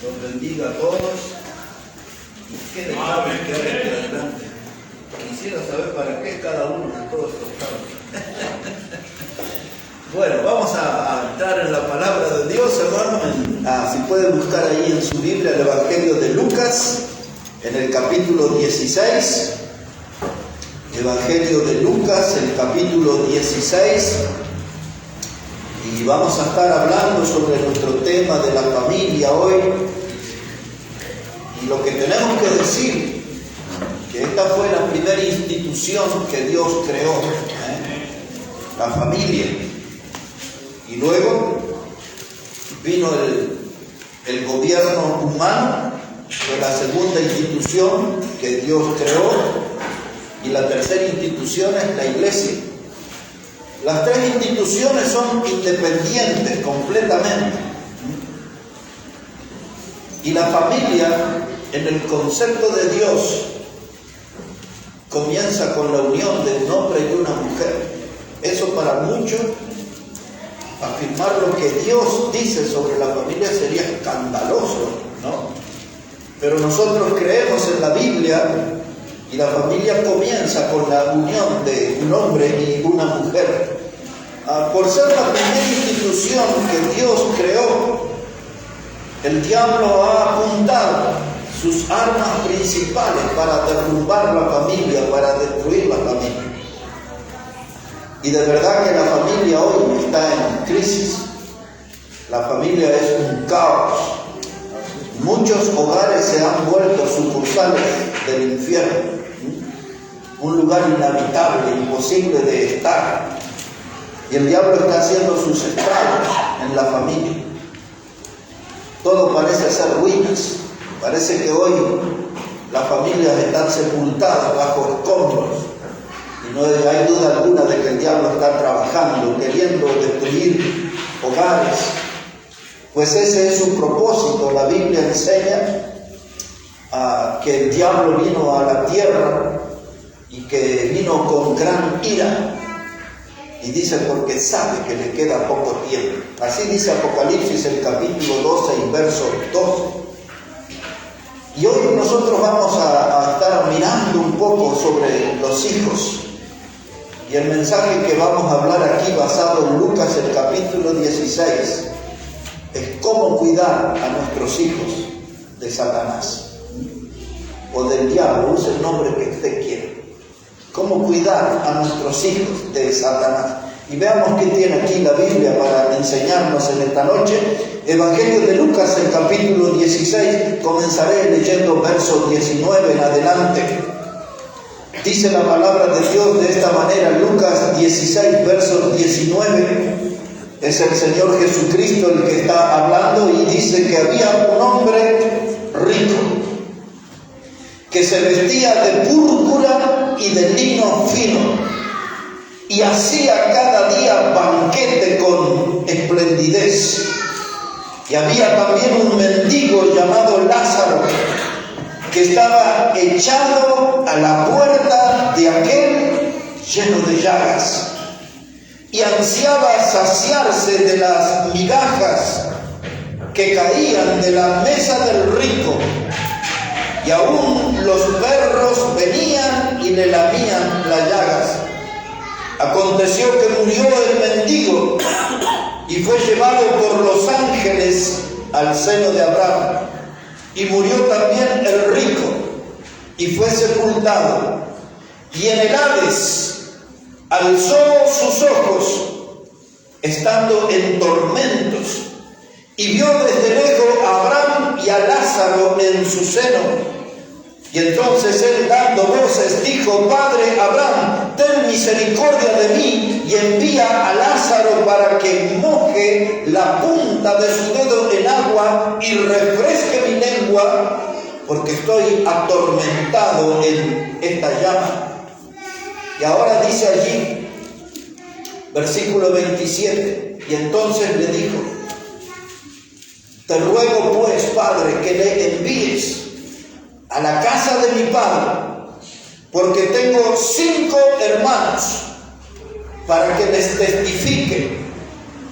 Los bendiga a todos y que adelante. Quisiera saber para qué cada uno de todos estos campos. Bueno, vamos a entrar en la palabra de Dios, hermano. Si pueden buscar ahí en su Biblia el Evangelio de Lucas, en el capítulo 16. Evangelio de Lucas, el capítulo 16. Y vamos a estar hablando sobre nuestro tema de la familia hoy. Y lo que tenemos que decir, que esta fue la primera institución que Dios creó, la familia. Y luego vino el gobierno humano, fue la segunda institución que Dios creó. Y la tercera institución es la iglesia. Las tres instituciones son independientes completamente. Y la familia, en el concepto de Dios, comienza con la unión de un hombre y una mujer. Eso para muchos, afirmar lo que Dios dice sobre la familia sería escandaloso, ¿no? Pero nosotros creemos en la Biblia y la familia comienza con la unión de un hombre y una mujer. Por ser la primera institución que Dios creó, el diablo ha apuntado sus armas principales para derrumbar la familia, para destruir la familia. Y de verdad que la familia hoy está en crisis. La familia es un caos. Muchos hogares se han vuelto sucursales del infierno. Un lugar inhabitable, imposible de estar. Y el diablo está haciendo sus estragos en la familia. Todo parece ser ruinas. Parece que hoy las familias están sepultadas bajo escombros. Y no hay duda alguna de que el diablo está trabajando, queriendo destruir hogares. Pues ese es su propósito. La Biblia enseña que el diablo vino a la tierra y que vino con gran ira. Y dice porque sabe que le queda poco tiempo. Así dice Apocalipsis, el capítulo 12 y verso 12. Y hoy nosotros vamos a estar mirando un poco sobre los hijos. Y el mensaje que vamos a hablar aquí, basado en Lucas, el capítulo 16, es cómo cuidar a nuestros hijos de Satanás. O del diablo, use el nombre que usted quiera. Cómo cuidar a nuestros hijos de Satanás. Y veamos qué tiene aquí la Biblia para enseñarnos en esta noche. Evangelio de Lucas, el capítulo 16, comenzaré leyendo verso 19 en adelante. Dice la palabra de Dios de esta manera, Lucas 16, verso 19. Es el Señor Jesucristo el que está hablando y dice que había un hombre rico que se vestía de púrpura y de lino fino y hacía cada día banquete con esplendidez. Y había también un mendigo llamado Lázaro que estaba echado a la puerta de aquel lleno de llagas y ansiaba saciarse de las migajas que caían de la mesa del rico. Y aún los perros venían y le lamían las llagas. Aconteció que murió el mendigo y fue llevado por los ángeles al seno de Abraham. Y murió también el rico y fue sepultado. Y en el Hades alzó sus ojos, estando en tormentos, y vio desde lejos a Abraham y a Lázaro en su seno. Y entonces él, dando voces, dijo: Padre Abraham, ten misericordia de mí y envía a Lázaro para que moje la punta de su dedo en agua y refresque mi lengua, porque estoy atormentado en esta llama. Y ahora dice allí, versículo 27, y entonces le dijo: Te ruego pues, Padre, que le envíes a la casa de mi padre, porque tengo 5 hermanos, para que les testifique,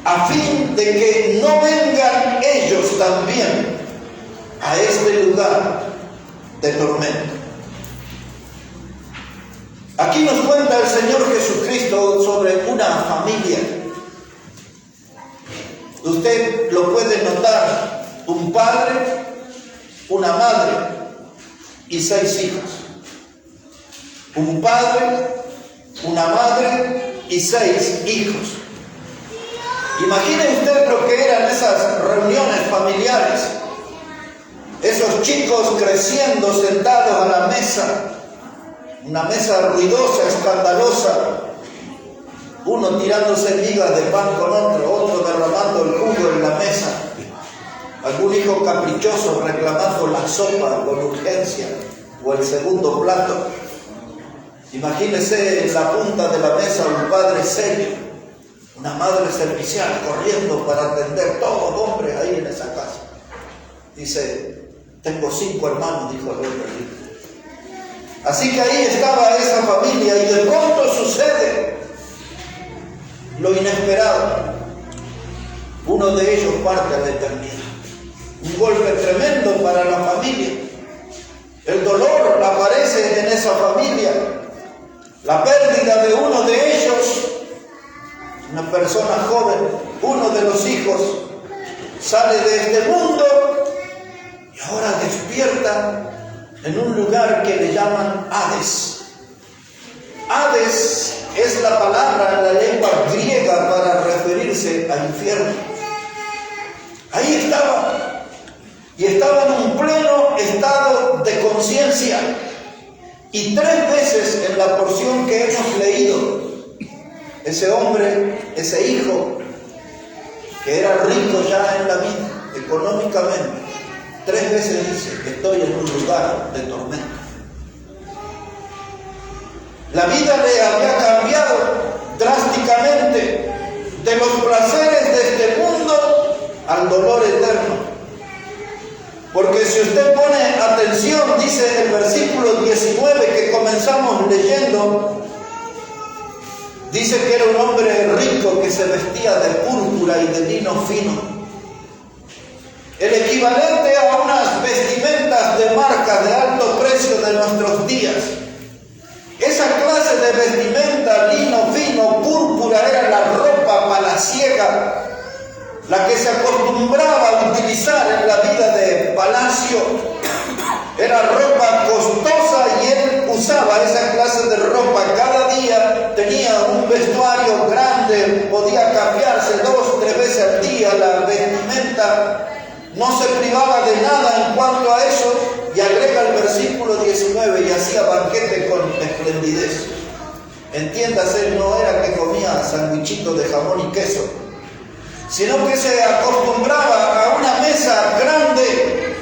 a fin de que no vengan ellos también a este lugar de tormento. Aquí nos cuenta el Señor Jesucristo sobre una familia. Usted lo puede notar, un padre, una madre y 6 hijos. Un padre, una madre y 6 hijos. Imagine usted lo que eran esas reuniones familiares. Esos chicos creciendo sentados a la mesa. Una mesa ruidosa, escandalosa. Uno tirándose migas de pan con otro derramando el jugo en la mesa. Algún hijo caprichoso reclamando la sopa con urgencia o el segundo plato. Imagínese en la punta de la mesa un padre serio, una madre servicial corriendo para atender todos los hombres ahí en esa casa. Dice, tengo 5 hermanos, dijo el hombre rico. Así que ahí estaba esa familia y de pronto sucede lo inesperado. Uno de ellos parte a la eternidad. Un golpe tremendo para la familia. El dolor aparece en esa familia. La pérdida de uno de ellos, una persona joven, uno de los hijos, sale de este mundo y ahora despierta en un lugar que le llaman Hades. Hades es la palabra en la lengua griega para referirse al infierno. Ahí estaba, y estaba en un pleno estado de conciencia. Y 3 veces en la porción que hemos leído, ese hombre, ese hijo, que era rico ya en la vida, económicamente, 3 veces dice que estoy en un lugar de tormento. La vida le había cambiado drásticamente de los placeres de este mundo al dolor eterno. Porque si usted pone atención, dice el versículo 19 que comenzamos leyendo, dice que era un hombre rico que se vestía de púrpura y de lino fino. El equivalente a unas vestimentas de marca de alto precio de nuestros días. Esa clase de vestimenta, lino fino, púrpura, era la ropa palaciega, la que se acostumbraba a utilizar en la vida de palacio. Era ropa costosa y él usaba esa clase de ropa. Cada día tenía un vestuario grande, podía cambiarse 2, 3 veces al día la vestimenta. No se privaba de nada en cuanto a eso. Y agrega el versículo 19, y hacía banquete con esplendidez. Entiéndase, no era que comía sandwichitos de jamón y queso, sino que se acostumbraba a una mesa grande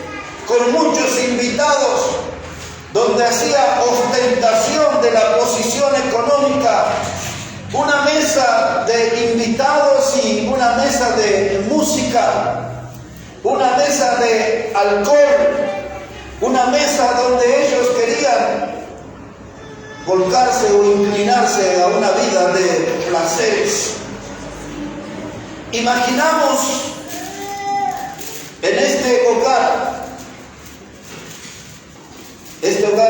con muchos invitados, donde hacía ostentación de la posición económica, una mesa de invitados y una mesa de música, una mesa de alcohol, una mesa donde ellos querían volcarse o inclinarse a una vida de placeres. Imaginamos en este hogar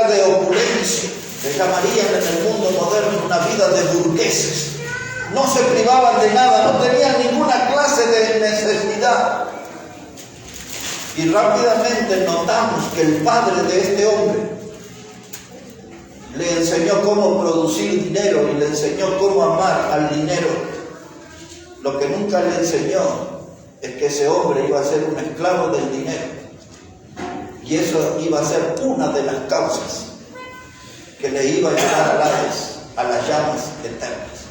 de opulencia, que llamarían en el mundo moderno una vida de burgueses. No se privaban de nada, no tenían ninguna clase de necesidad. Y rápidamente notamos que el padre de este hombre le enseñó cómo producir dinero y le enseñó cómo amar al dinero. Lo que nunca le enseñó es que ese hombre iba a ser un esclavo del dinero. Y eso iba a ser una de las causas que le iba a llevar a las llamas eternas.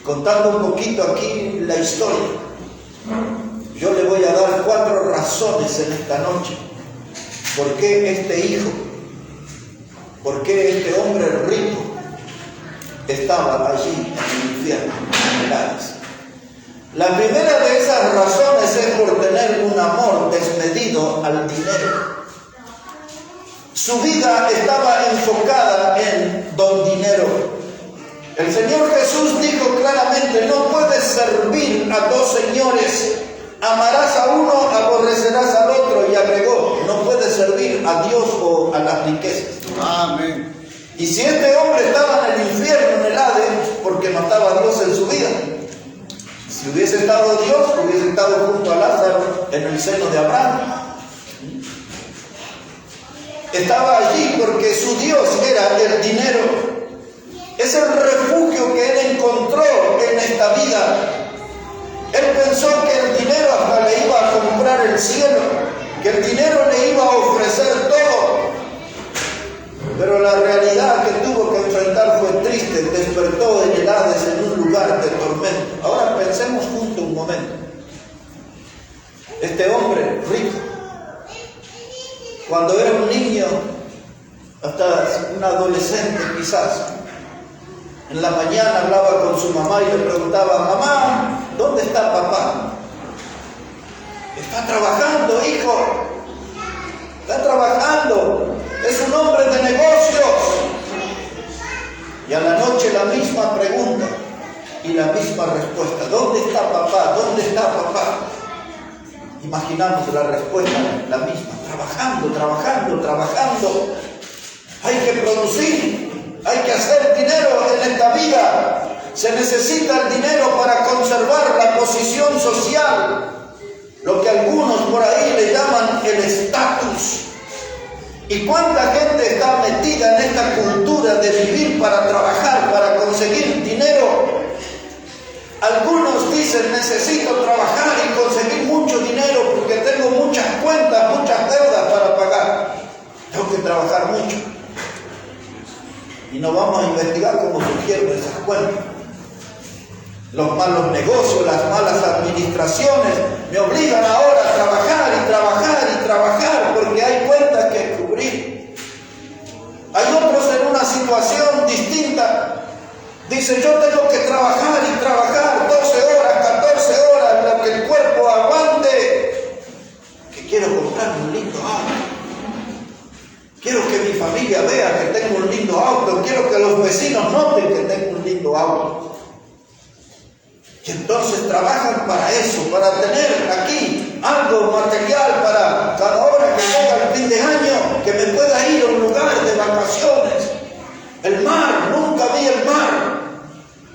Contando un poquito aquí la historia, yo le voy a dar 4 razones en esta noche. ¿Por qué este hijo? ¿Por qué este hombre rico estaba allí en el infierno, en el Hades? La primera de esas razones es por tener un amor desmedido al dinero. Su vida estaba enfocada en don dinero. El Señor Jesús dijo claramente, no puedes servir a 2 señores. Amarás a uno, aborrecerás al otro. Y servir a Dios o a las riquezas. Amén. Y si este hombre estaba en el infierno, en el Hades, porque no estaba Dios en su vida. Si hubiese estado Dios, hubiese estado junto a Lázaro en el seno de Abraham. Estaba allí porque su Dios era el dinero. Es el refugio que él encontró en esta vida. Él pensó que el dinero hasta le iba a comprar el cielo, que el dinero le iba a ofrecer todo. Pero la realidad que tuvo que enfrentar fue triste. Despertó en el Hades, en un lugar de tormento. Ahora pensemos juntos un momento. Este hombre rico, cuando era un niño, hasta un adolescente quizás, en la mañana hablaba con su mamá y le preguntaba: mamá, ¿dónde está papá? Está trabajando, hijo. Está trabajando. Es un hombre de negocios. Y a la noche la misma pregunta y la misma respuesta: ¿dónde está papá? ¿Dónde está papá? Imaginamos la respuesta, la misma: trabajando, trabajando, trabajando. Hay que producir, hay que hacer dinero en esta vida. Se necesita el dinero para conservar la posición social, lo que algunos por ahí le llaman el estatus. ¿Y cuánta gente está metida en esta cultura de vivir para trabajar, para conseguir dinero? Algunos dicen: necesito trabajar y conseguir mucho dinero porque tengo muchas cuentas, muchas deudas para pagar. Tengo que trabajar mucho. Y no vamos a investigar cómo surgieron esas cuentas. Los malos negocios, las malas administraciones me obligan ahora a trabajar y trabajar y trabajar porque hay cuentas que cubrir. Hay otros en una situación distinta. Dicen: yo tengo que trabajar y trabajar 12 horas, 14 horas, lo que el cuerpo aguante. Que quiero comprarme un lindo auto. Quiero que mi familia vea que tengo un lindo auto. Quiero que los vecinos noten que tengo un lindo auto. Y entonces trabajan para eso, para tener aquí algo material para cada hora que llega el fin de año, que me pueda ir a un lugar de vacaciones. El mar, nunca vi el mar.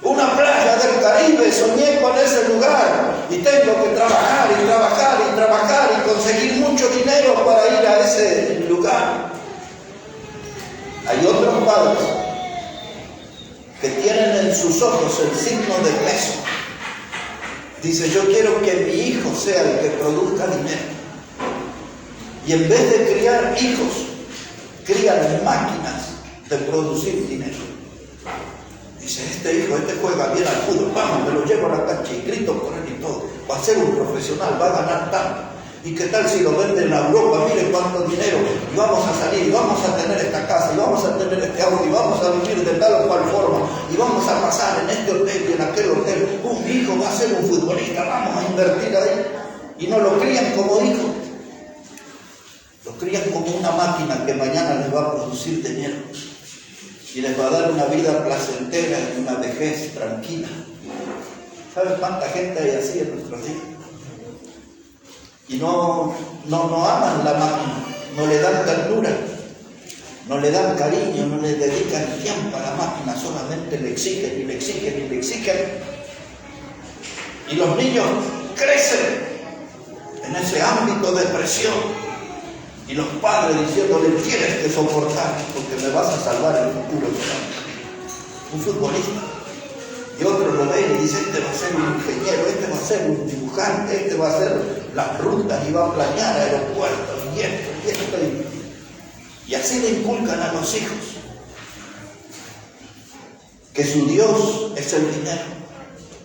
Una playa del Caribe, soñé con ese lugar. Y tengo que trabajar y trabajar y trabajar y conseguir mucho dinero para ir a ese lugar. Hay otros padres que tienen en sus ojos el signo de peso. Dice: yo quiero que mi hijo sea el que produzca dinero. Y en vez de criar hijos, crían máquinas de producir dinero. Dice: este hijo, juega bien al fútbol, vamos, me lo llevo a la cancha y grito por él y todo. Va a ser un profesional, va a ganar tanto. ¿Y qué tal si lo venden a Europa? Mire cuánto dinero. Y vamos a salir, y vamos a tener esta casa, y vamos a tener este auto, y vamos a vivir de tal o cual forma, y vamos a pasar en este hotel y en aquel hotel. Mi hijo va a ser un futbolista, vamos a invertir ahí. Y no lo crían como hijo, lo crían como una máquina que mañana les va a producir dinero y les va a dar una vida placentera y una vejez tranquila. ¿Sabes cuánta gente hay así en nuestros días? Y no aman la máquina, no le dan ternura, no le dan cariño, no le dedican tiempo a la máquina, solamente le exigen y le exigen y le exigen. Y los niños crecen en ese ámbito de presión. Y los padres diciéndole: tienes que soportar porque me vas a salvar el futuro. Un futbolista. Y otro lo ve y dice: este va a ser un ingeniero, este va a ser un dibujante, este va a hacer las rutas y va a planear aeropuertos y esto. Y así le inculcan a los hijos que su Dios es el dinero,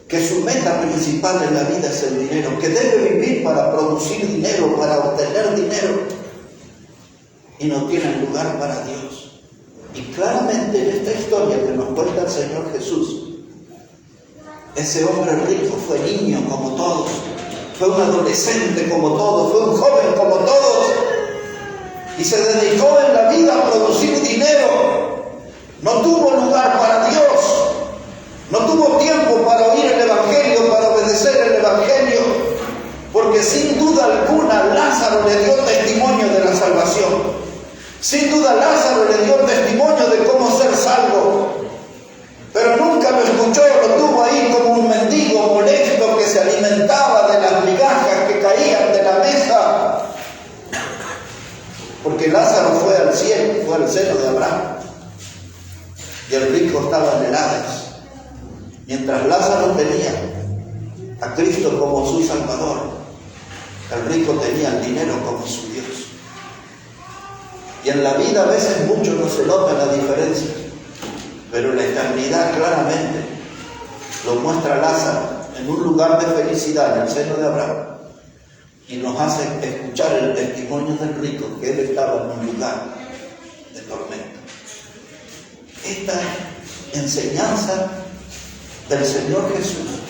que su meta principal en la vida es el dinero, que debe vivir para producir dinero, para obtener dinero, y no tienen lugar para Dios. Y claramente en esta historia que nos cuenta el Señor Jesús, ese hombre rico fue niño como todos, fue un adolescente como todos, fue un joven como todos, y se dedicó en la vida a producir dinero. No tuvo lugar para Dios, no tuvo tiempo para oír el Evangelio, para obedecer el Evangelio, porque sin duda alguna Lázaro le dio testimonio de la salvación. Sin duda Lázaro le dio testimonio de cómo ser salvo, pero nunca lo escuchó, lo tuvo ahí como un mendigo molesto que se alimentaba de las migajas que caían de la mesa. Porque Lázaro fue al cielo, fue al seno de Abraham, y el rico estaba en el Hades. Mientras Lázaro tenía a Cristo como su Salvador, el rico tenía el dinero como su Dios. Y en la vida a veces mucho no se nota la diferencia, pero en la eternidad claramente lo muestra Lázaro en un lugar de felicidad en el seno de Abraham, y nos hace escuchar el testimonio del rico, que él estaba en un lugar de tormento. Esta enseñanza del Señor Jesús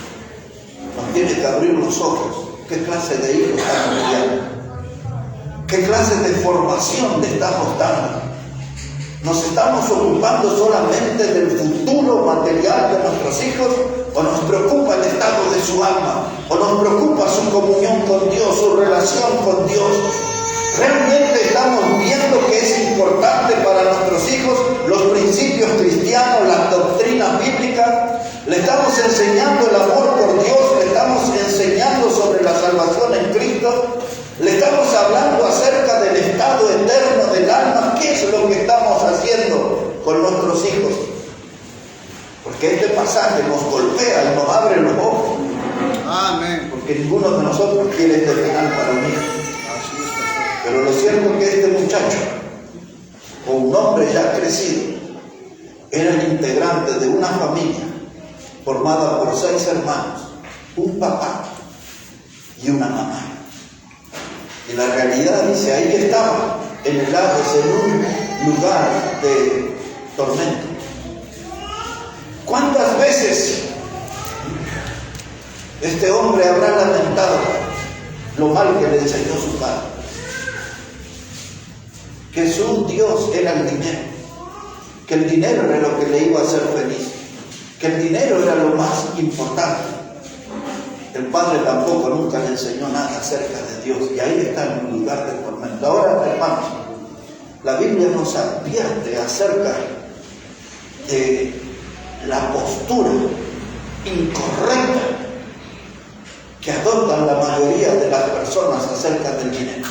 nos tiene que abrir los ojos. ¿Qué clase de hijos estamos criando? ¿Qué clase de formación le estamos dando? ¿Nos estamos ocupando solamente del futuro material de nuestros hijos? ¿O nos preocupa el estado de su alma? ¿O nos preocupa su comunión con Dios, su relación con Dios? ¿Realmente estamos viendo que es importante para nuestros hijos los principios cristianos, las doctrinas bíblicas? ¿Le estamos enseñando el amor por Dios? ¿Le estamos enseñando sobre la salvación en Cristo? ¿Le estamos hablando acerca del estado eterno del alma? ¿Qué es lo que estamos haciendo con nuestros hijos? Porque este pasaje nos golpea y nos abre los ojos. Amén. Porque ninguno de nosotros quiere este final para un hijo. Pero lo cierto es que este muchacho, o un hombre ya crecido, era el integrante de una familia formada por 6 hermanos, un papá y una mamá. Y la realidad dice, ahí estaba en el Hades, en un lugar de tormento. ¿Cuántas veces este hombre habrá lamentado lo mal que le enseñó su padre? Que su Dios era el dinero, que el dinero era lo que le iba a hacer feliz, que el dinero era lo más importante. El padre tampoco nunca le enseñó nada acerca de Dios, y ahí está en un lugar de tormento. Ahora, hermanos, la Biblia nos advierte acerca de la postura incorrecta que adoptan la mayoría de las personas acerca del dinero.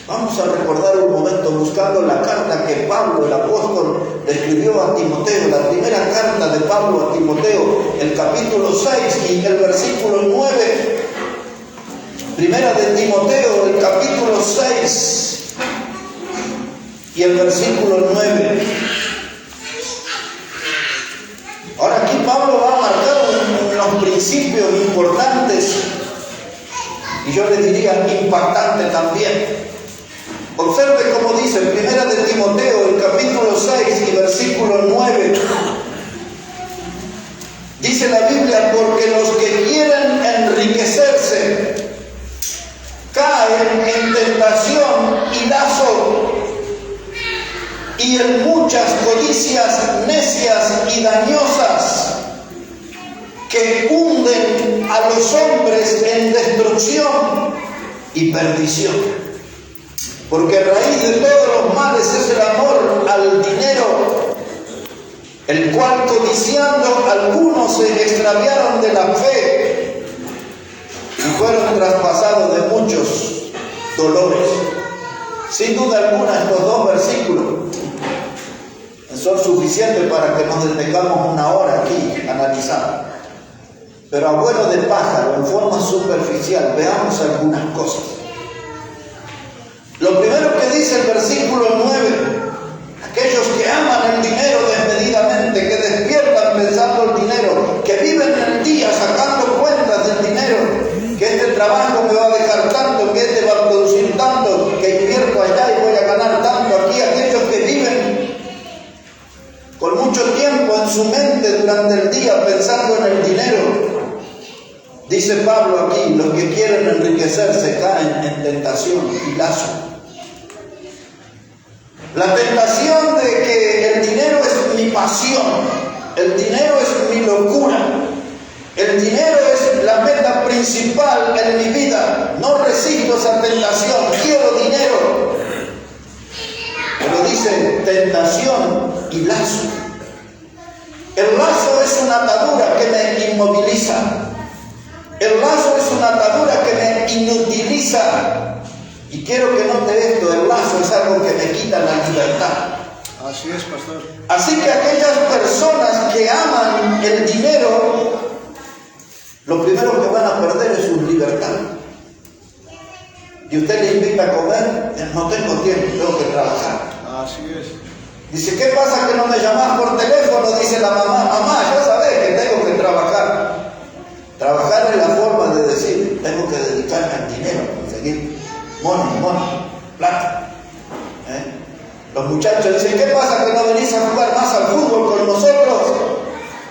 Vamos a recordar un momento buscando la carta que Pablo, el apóstol, le escribió a Timoteo, la primera carta de Pablo a Timoteo, el capítulo 6 y el versículo 9. Primera de Timoteo, el capítulo 6 y el versículo 9. Ahora aquí Pablo va a marcar unos principios importantes, y yo le diría impactante también. Observe cómo dice Primera de Timoteo, el capítulo 6 y versículo 9. Dice la Biblia, porque los que quieren enriquecerse caen en tentación y lazo, y en muchas codicias necias y dañosas que hunden a los hombres en destrucción y perdición. Porque raíz de todos los males es el amor al dinero, el cual codiciando algunos se extraviaron de la fe y fueron traspasados de muchos dolores. Sin duda alguna estos 2 versículos son suficientes para que nos detengamos una hora aquí analizando. Pero a vuelo de pájaro, en forma superficial, veamos algunas cosas. Lo primero que dice el versículo 9, aquellos que aman el dinero desmedidamente, que despiertan pensando el dinero, que viven el día sacando cuentas del dinero, que este trabajo me va a dejar tanto, que este va a producir tanto, que invierto allá y voy a ganar tanto aquí. Aquellos que viven con mucho tiempo en su mente durante el día pensando en el dinero. Dice Pablo aquí, los que quieren enriquecerse caen en tentación y lazo. La tentación de que el dinero es mi pasión, el dinero es mi locura, el dinero es la meta principal en mi vida. No resisto esa tentación, quiero dinero. Pero dice y lazo. El lazo es una atadura que me inmoviliza. El lazo es una atadura que me inutiliza. Y quiero que note esto, el lazo es algo que me quita la libertad. Así es, pastor. Así que aquellas personas que aman el dinero, lo primero que van a perder es su libertad. Y usted le invita a comer, no tengo tiempo, tengo que trabajar. Así es. Dice, ¿qué pasa que no me llamas por teléfono? Dice la mamá, mamá, ya sabes que tengo que trabajar. Trabajar es la forma de decir, tengo que dedicarme al dinero, conseguir money, plata. Los muchachos dicen, ¿qué pasa que no venís a jugar más al fútbol con nosotros?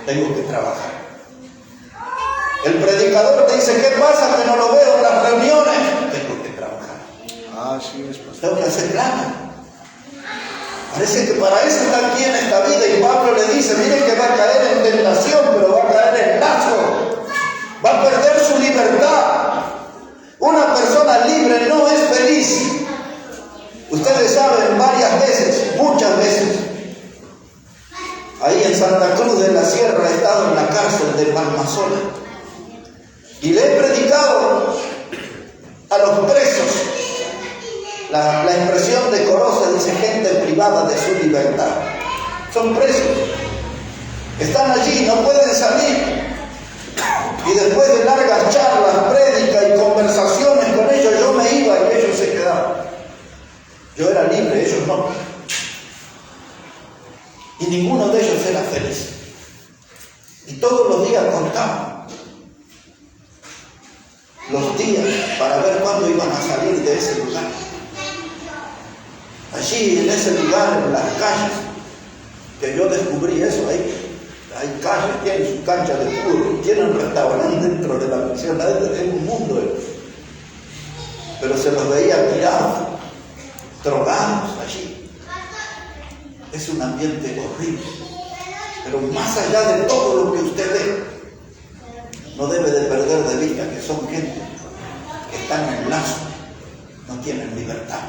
Tengo que trabajar. El predicador te dice, ¿qué pasa que no lo veo en las reuniones? Tengo que trabajar. Así es, pastor. Tengo que hacer plata. Parece que para eso está aquí en esta vida. Y Pablo le dice, mire que va a caer en tentación, pero va a caer en lazo. Va a perder su libertad. Una persona libre no es feliz. Ustedes saben varias veces, muchas veces, ahí en Santa Cruz de la Sierra he estado en la cárcel de Palmasola y le he predicado a los presos. La expresión decorosa dice gente privada de su libertad. Son presos. Están allí, no pueden salir. Y después de largas charlas, prédicas y conversaciones con ellos, yo me iba y ellos se quedaban. Yo era libre, ellos no. Y ninguno de ellos era feliz. Y todos los días contaban los días para ver cuándo iban a salir de ese lugar. Allí, en ese lugar, en las calles, que yo descubrí eso, hay calles, tienen su cancha de fútbol, tienen restaurantes dentro de la prisión, es un mundo. Pero se los veía tirados, drogados allí. Es un ambiente horrible. Pero más allá de todo lo que usted ve, no debe de perder de vista que son gente que están en lazo, no tienen libertad.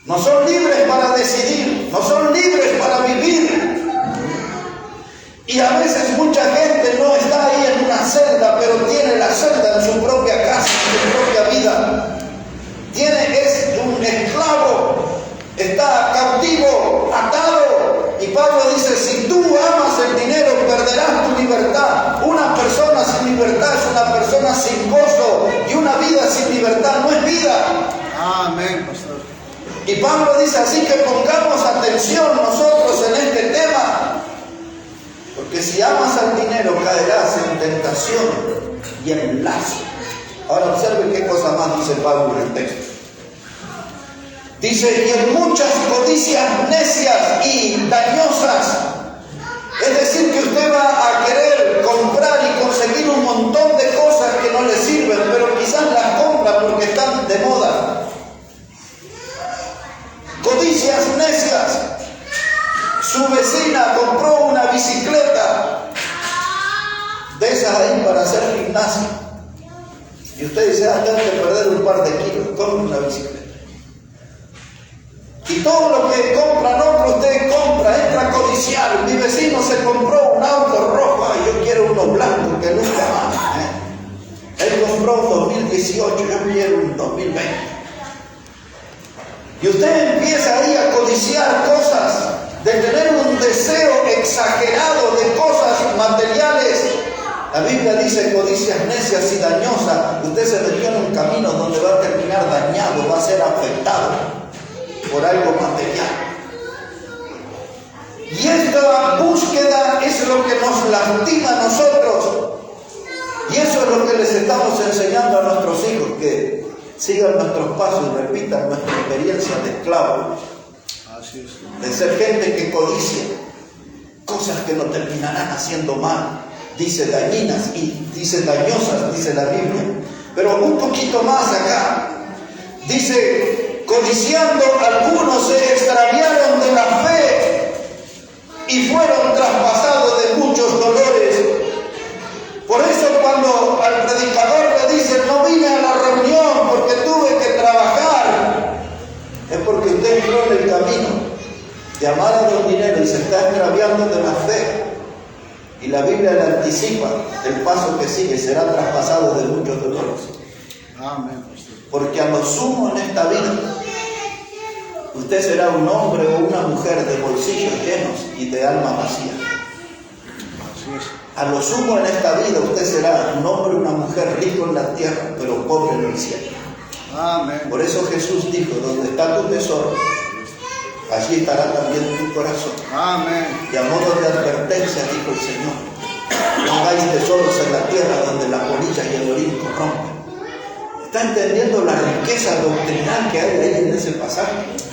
No son libres para decidir, no son libres para vivir. Y a veces mucha gente no está ahí en una celda, pero tiene la celda en su propia casa, en su propia vida. Es un esclavo, está cautivo, atado. Y Pablo dice, si tú amas el dinero, perderás tu libertad. Una persona sin libertad es una persona sin gozo. Y una vida sin libertad no es vida. Amén, pastor. Y Pablo dice, así que pongamos atención nosotros en este tema. Porque si amas al dinero, caerás en tentación y en lazo. Ahora observen qué cosa más dice Pablo en el texto. Dice, y en muchas codicias necias y dañosas. Es decir, que usted va a querer comprar y conseguir un montón de cosas que no le sirven, pero quizás las compra porque están de moda. Codicias necias. Su vecina compró una bicicleta de esas ahí para hacer gimnasia. Y usted dice, tengo que perder un par de kilos, compre una bicicleta. Y todo lo que compran otros, usted compra, entra a codiciar. Mi vecino se compró un auto rojo, y yo quiero uno blanco que nunca más. Él compró un 2018, yo quiero un 2020. Y usted empieza ahí a codiciar cosas, de tener un deseo exagerado de cosas materiales. La Biblia dice codicias necias y dañosas. Usted se metió en un camino donde va a terminar dañado, va a ser afectado por algo material. Y esta búsqueda es lo que nos lastima a nosotros. Y eso es lo que les estamos enseñando a nuestros hijos, que sigan nuestros pasos y repitan nuestra experiencia de esclavos. Así es. De ser gente que codicia cosas que nos terminarán haciendo mal. Dice dañinas y dice dañosas, dice la Biblia. Pero un poquito más acá. Dice, codiciando, algunos se extraviaron de la fe y fueron traspasados de muchos dolores. Por eso cuando al predicador le dicen, no vine a la reunión porque tuve que trabajar, es porque usted entró en el camino de amar a los dineros y se está extraviando de la fe. Y la Biblia le anticipa el paso que sigue, será traspasado de muchos dolores. Amén, pastor. Porque a lo sumo en esta vida, usted será un hombre o una mujer de bolsillos llenos y de alma vacía. Así es. A lo sumo en esta vida usted será un hombre o una mujer rico en la tierra, pero pobre en el cielo. Amén. Por eso Jesús dijo, donde está tu tesoro, allí estará también tu corazón. Amén. Y a modo de advertencia dijo el Señor, no hagáis tesoros en la tierra donde la polilla y el orín corrompen. ¿Está entendiendo la riqueza doctrinal que hay ahí en ese pasaje?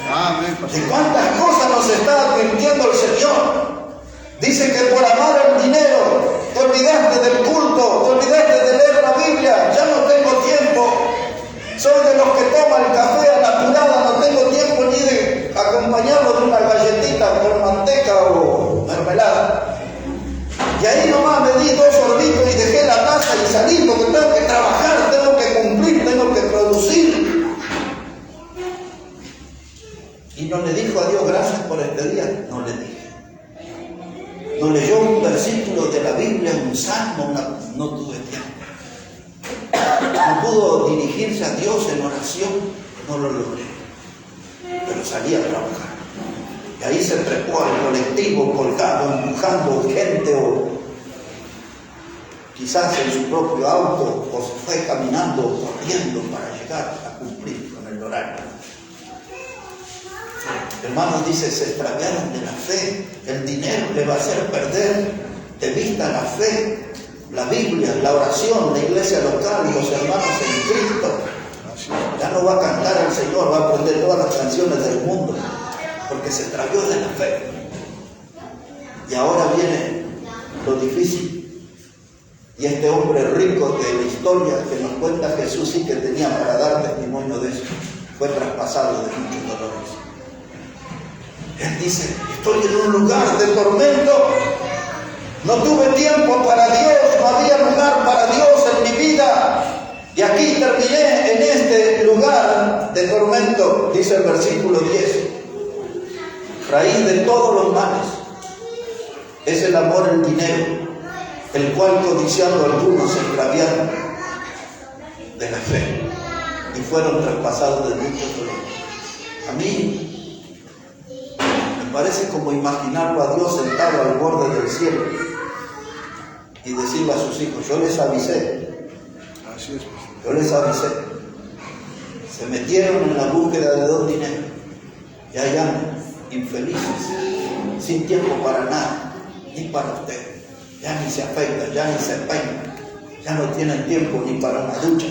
Amén, pastor. ¿De cuántas cosas nos está advirtiendo el Señor? Dice que por amar el dinero te olvidaste del culto, te olvidaste de leer la Biblia. Ya no tengo tiempo. Soy de los que toman el café a la apurada, no tengo tiempo ni de acompañarlo de una galletita con manteca o mermelada. Y ahí nomás me di 2 sorbitos y dejé la taza y salí porque tengo que trabajar, tengo que cumplir, tengo que producir. Y no le dijo a Dios gracias por este día, no le dije. No leyó un versículo de la Biblia, un salmo, no tuve tiempo. No pudo dirigirse a Dios en oración, no lo logré. Pero salí a trabajar. Y ahí se trepó al colectivo, colgado, empujando gente, o quizás en su propio auto, o se fue caminando, corriendo para llegar a cumplir con el horario. Hermanos, dice, se extraviaron de la fe. El dinero le va a hacer perder de vista la fe, la Biblia, la oración, la iglesia local, los hermanos en Cristo. Ya no va a cantar al Señor, va a aprender todas las canciones del mundo, porque se extravió de la fe. Y ahora viene lo difícil. Y este hombre rico de la historia que nos cuenta Jesús y que tenía para dar testimonio de eso, fue traspasado de muchos dolores. Él dice, estoy en un lugar de tormento, no tuve tiempo para Dios, no había lugar para Dios en mi vida, y aquí terminé en este lugar de tormento, dice el versículo 10. Raíz de todos los males es el amor al dinero, el cual codiciando algunos se extraviaron de la fe y fueron traspasados de muchos dolores. A mí me parece como imaginarlo a Dios sentado al borde del cielo y decirle a sus hijos, yo les avisé, Así es, pastor. yo les avisé. Se metieron en la búsqueda de dos dineros y allá andan, infelices, sin tiempo para nada, ni para ustedes. Ya ni se afeitan, ya ni se peinan, ya no tienen tiempo ni para una ducha.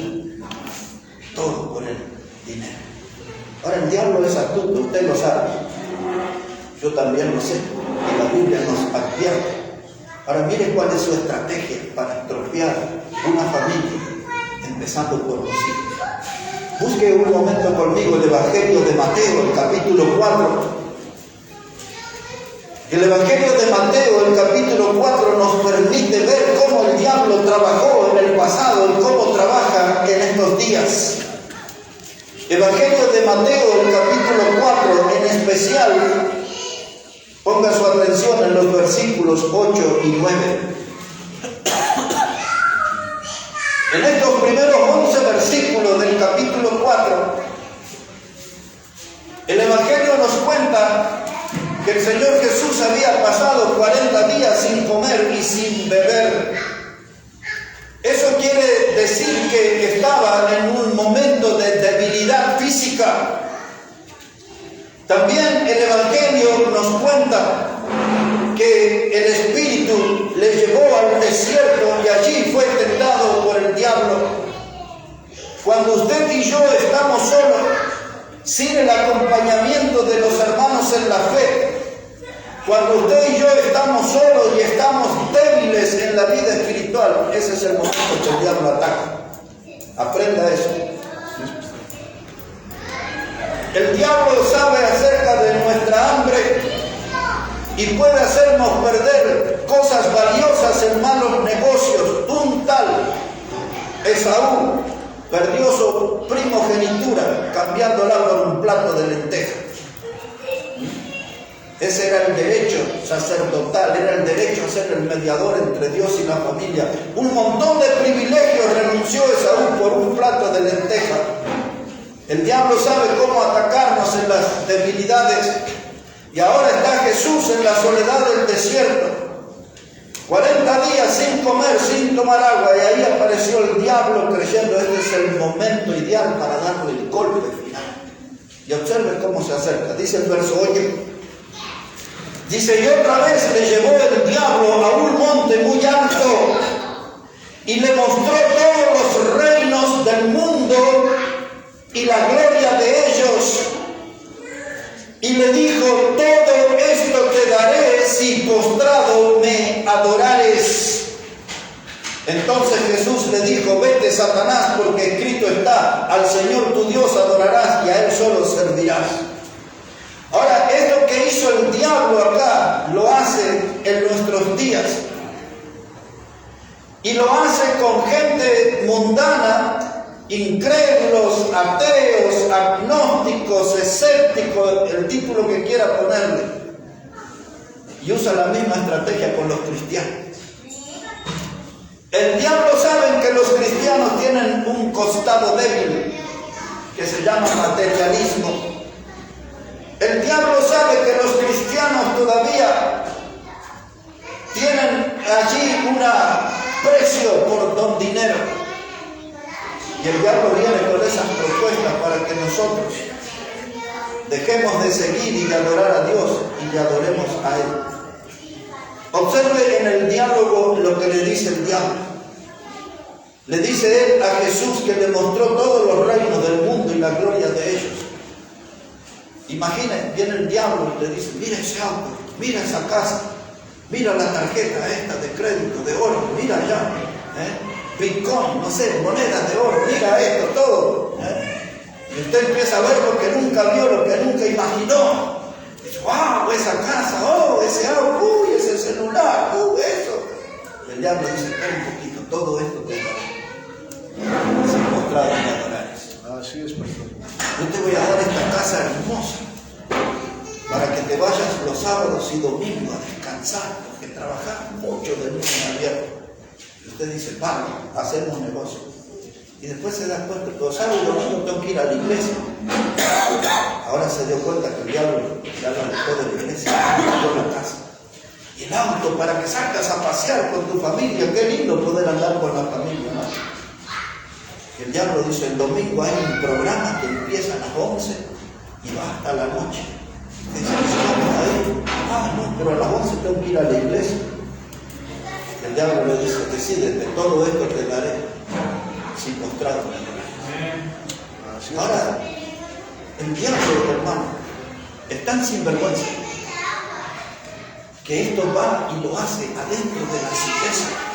Todo por el dinero. Ahora el diablo es astuto, usted lo sabe. Yo también lo sé, y la Biblia nos advierte. Ahora mire cuál es su estrategia para estropear una familia, empezando por los hijos. Busque un momento conmigo el Evangelio de Mateo, el capítulo 4. El Evangelio de Mateo, el capítulo 4, nos permite ver cómo el diablo trabajó en el pasado y cómo trabaja en estos días. Evangelio de Mateo, el capítulo 4, en especial, ponga su atención en los versículos 8 y 9. En estos primeros 11 versículos del capítulo 4, el Evangelio nos cuenta que el Señor Jesús había pasado 40 días sin comer y sin beber. Eso quiere decir que estaba en un momento de debilidad física. También el Evangelio nos cuenta que el Espíritu le llevó al desierto y allí fue tentado por el diablo. Cuando usted y yo estamos solos, sin el acompañamiento de los hermanos en la fe, cuando usted y yo estamos solos y estamos débiles en la vida espiritual, ese es el momento que el diablo ataca. Aprenda eso. El diablo sabe acerca de nuestra hambre y puede hacernos perder cosas valiosas en malos negocios. Un tal Esaú perdió su primogenitura cambiándola por un plato de lentejas. ese era el derecho sacerdotal, era el derecho a ser el mediador entre Dios y la familia. Un montón de privilegios renunció Esaú por un plato de lentejas. El diablo sabe cómo atacarnos en las debilidades. Y ahora está Jesús en la soledad del desierto. 40 días sin comer, sin tomar agua, y ahí apareció el diablo creyendo este es el momento ideal para darle el golpe final. Y observe cómo se acerca. Dice el verso 8. Dice, y otra vez le llevó el diablo a un monte muy alto y le mostró todos los reinos del mundo y la gloria de ellos. Y le dijo, todo esto te daré si postrado me adorares. Entonces Jesús le dijo, vete Satanás, porque escrito está, al Señor tu Dios adorarás y a Él solo servirás. Ahora, esto que hizo el diablo acá, lo hace en nuestros días. Y lo hace con gente mundana, incrédulos, ateos, agnósticos, escépticos, el título que quiera ponerle. Y usa la misma estrategia con los cristianos. El diablo sabe que los cristianos tienen un costado débil que se llama materialismo. El diablo sabe que los cristianos todavía tienen allí un precio por don dinero. Y el diablo viene con esas propuestas para que nosotros dejemos de seguir y de adorar a Dios y le adoremos a Él. Observe en el diálogo lo que le dice el diablo. Le dice él a Jesús que le mostró todos los reinos del mundo y la gloria de ellos. Imaginen, viene el diablo y le dice, mira ese auto, mira esa casa, mira la tarjeta esta de crédito, de oro, mira allá, Bitcoin, no sé, monedas de oro, mira esto, todo. Y usted empieza a ver lo que nunca vio, lo que nunca imaginó. Dice, wow, esa casa, oh, ese auto, uy, ese celular, eso. Y el diablo dice, espera un poquito, todo esto te daré. Se mostrado en adorares. Así es, pastor. Yo te voy a dar esta casa hermosa para que te vayas los sábados y domingos a descansar, porque trabajas mucho de lunes a viernes. Y usted dice, vale, hacemos negocio. Y después se da cuenta que los sábados y domingos tengo que ir a la iglesia. Ahora se dio cuenta que el diablo ya lo alejó de la iglesia, de la casa. Y el auto para que salgas a pasear con tu familia, qué lindo poder andar con la familia, ¿no? El diablo dice, el domingo hay un programa que empieza a las 11 y va hasta la noche. Y dice, ahí. Ah, no, pero a las 11 tengo que ir a la iglesia. El diablo le dice, decídete, todo esto te daré si postrado me adorares. Ahora, el diablo, hermano, es tan sinvergüenza que esto va y lo hace adentro de la iglesias.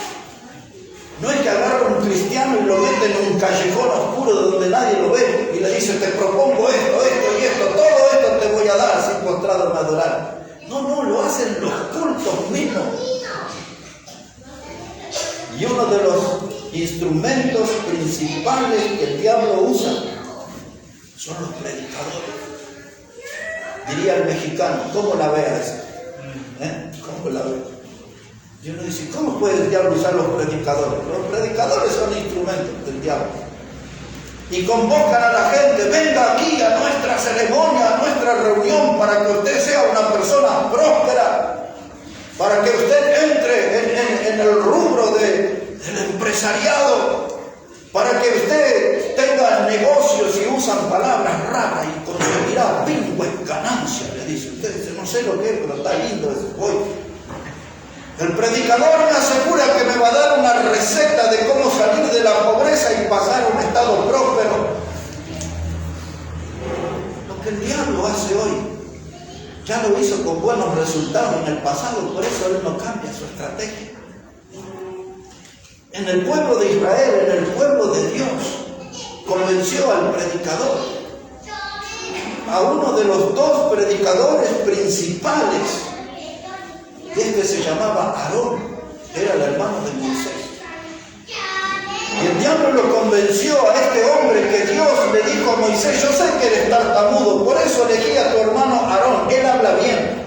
No es que agarra a un cristiano y lo mete en un callejón oscuro donde nadie lo ve y le dice, te propongo esto, esto y esto, todo esto te voy a dar si postrado me adorar. No, no, lo hacen los cultos mismos. Y uno de los instrumentos principales que el diablo usa son los predicadores. Diría el mexicano, ¿cómo la ve a esa? ¿Cómo la ve? Y uno dice, ¿cómo puede el diablo usar los predicadores? Los predicadores son instrumentos del diablo. Y convocan a la gente, venga aquí a nuestra ceremonia, a nuestra reunión, para que usted sea una persona próspera, para que usted entre en el rubro del empresariado, para que usted tenga negocios y usan palabras raras y conseguirá pingües ganancia, le dice. Usted dice, no sé lo que es, pero está lindo ese pollo. El predicador me asegura que me va a dar una receta de cómo salir de la pobreza y pasar a un estado próspero. Lo que el diablo hace hoy, ya lo hizo con buenos resultados en el pasado, por eso él no cambia su estrategia. En el pueblo de Israel, en el pueblo de Dios, convenció al predicador, a uno de los dos predicadores principales. Y este se llamaba Aarón, era el hermano de Moisés. Y el diablo lo convenció a este hombre que Dios le dijo a Moisés, yo sé que eres tartamudo, por eso elegí a tu hermano Aarón, él habla bien.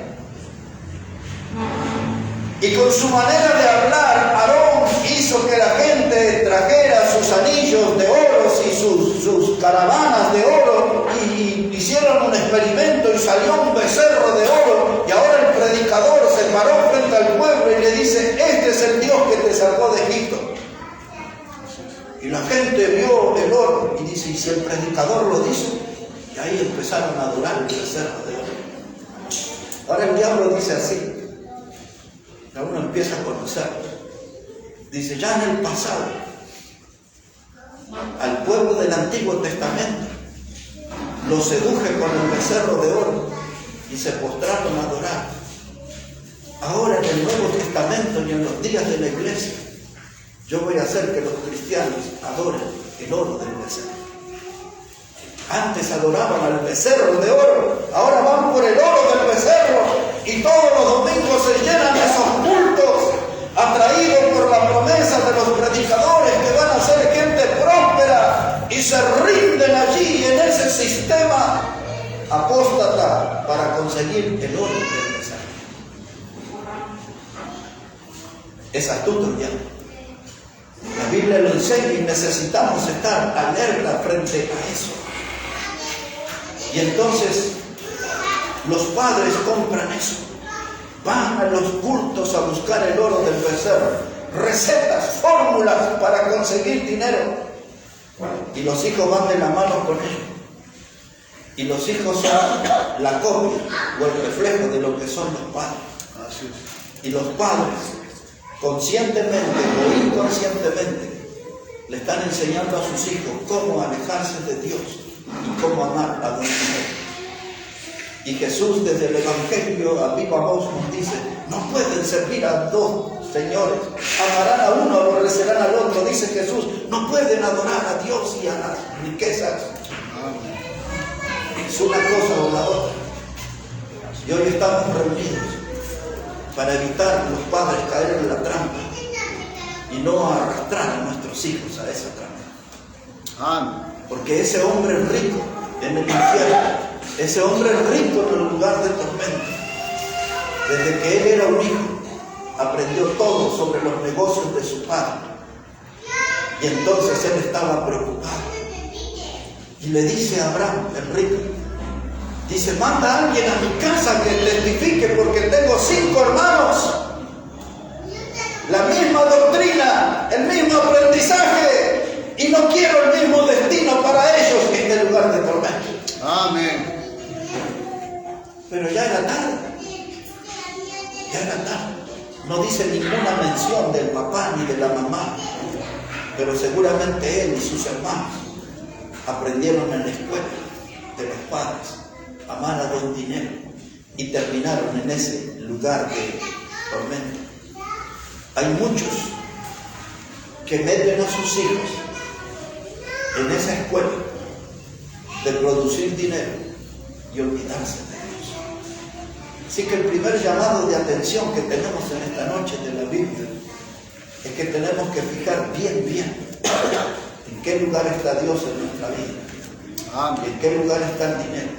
Y con su manera de hablar, Aarón hizo que la gente trajera sus anillos de oro y sus caravanas de oro, y hicieron un experimento y salió un becerro de oro. Y ahora el predicador se paró frente al pueblo y le dice: este es el Dios que te sacó de Egipto. Y la gente vio el oro y dice: ¿y si el predicador lo dice? Y ahí empezaron a adorar el becerro de oro. Ahora el diablo dice así. Uno empieza a conocer. Dice: ya en el pasado, al pueblo del Antiguo Testamento, lo seduje con el becerro de oro y se postraron a adorar. Ahora en el Nuevo Testamento y en los días de la iglesia, yo voy a hacer que los cristianos adoren el oro del becerro. Antes adoraban al becerro de oro, ahora van por el oro del becerro, y todos los domingos se llenan esos cultos atraídos por la promesa de los predicadores que van a ser gente próspera, y se rinden allí en ese sistema apóstata para conseguir el oro del becerro. Es astuto ya. La Biblia lo enseña y necesitamos estar alerta frente a eso. Y entonces los padres compran eso. Van a los cultos a buscar el oro del becerro. Recetas, fórmulas para conseguir dinero. Y los hijos van de la mano con ellos. Y los hijos son la copia o el reflejo de lo que son los padres. Y los padres, conscientemente o inconscientemente, le están enseñando a sus hijos cómo alejarse de Dios y cómo amar a Dios. Y Jesús desde el Evangelio a viva voz nos dice: no pueden servir a dos señores, amarán a uno, aborrecerán al otro. Dice Jesús: no pueden adorar a Dios y a las riquezas. Es una cosa o la otra. Y hoy estamos reunidos para evitar los padres caer en la trampa y no arrastrar a nuestros hijos a esa trampa. Porque ese hombre rico en el infierno, ese hombre rico en el lugar de tormento, desde que él era un hijo, aprendió todo sobre los negocios de su padre. Y entonces él estaba preocupado. Y le dice a Abraham, el rico, dice: manda a alguien a mi casa que testifique, porque tengo 5 hermanos. La misma doctrina, el mismo aprendizaje, y no quiero el mismo destino para ellos en este lugar de tormento. Amén. Pero ya era tarde. Ya era tarde. No dice ninguna mención del papá ni de la mamá, pero seguramente él y sus hermanos aprendieron en la escuela de los padres a amar a buen dinero y terminaron en ese lugar de tormento. Hay muchos que meten a sus hijos en esa escuela de producir dinero y olvidarse de Dios. Así que el primer llamado de atención que tenemos en esta noche de la Biblia es que tenemos que fijar bien en qué lugar está Dios en nuestra vida, en qué lugar está el dinero.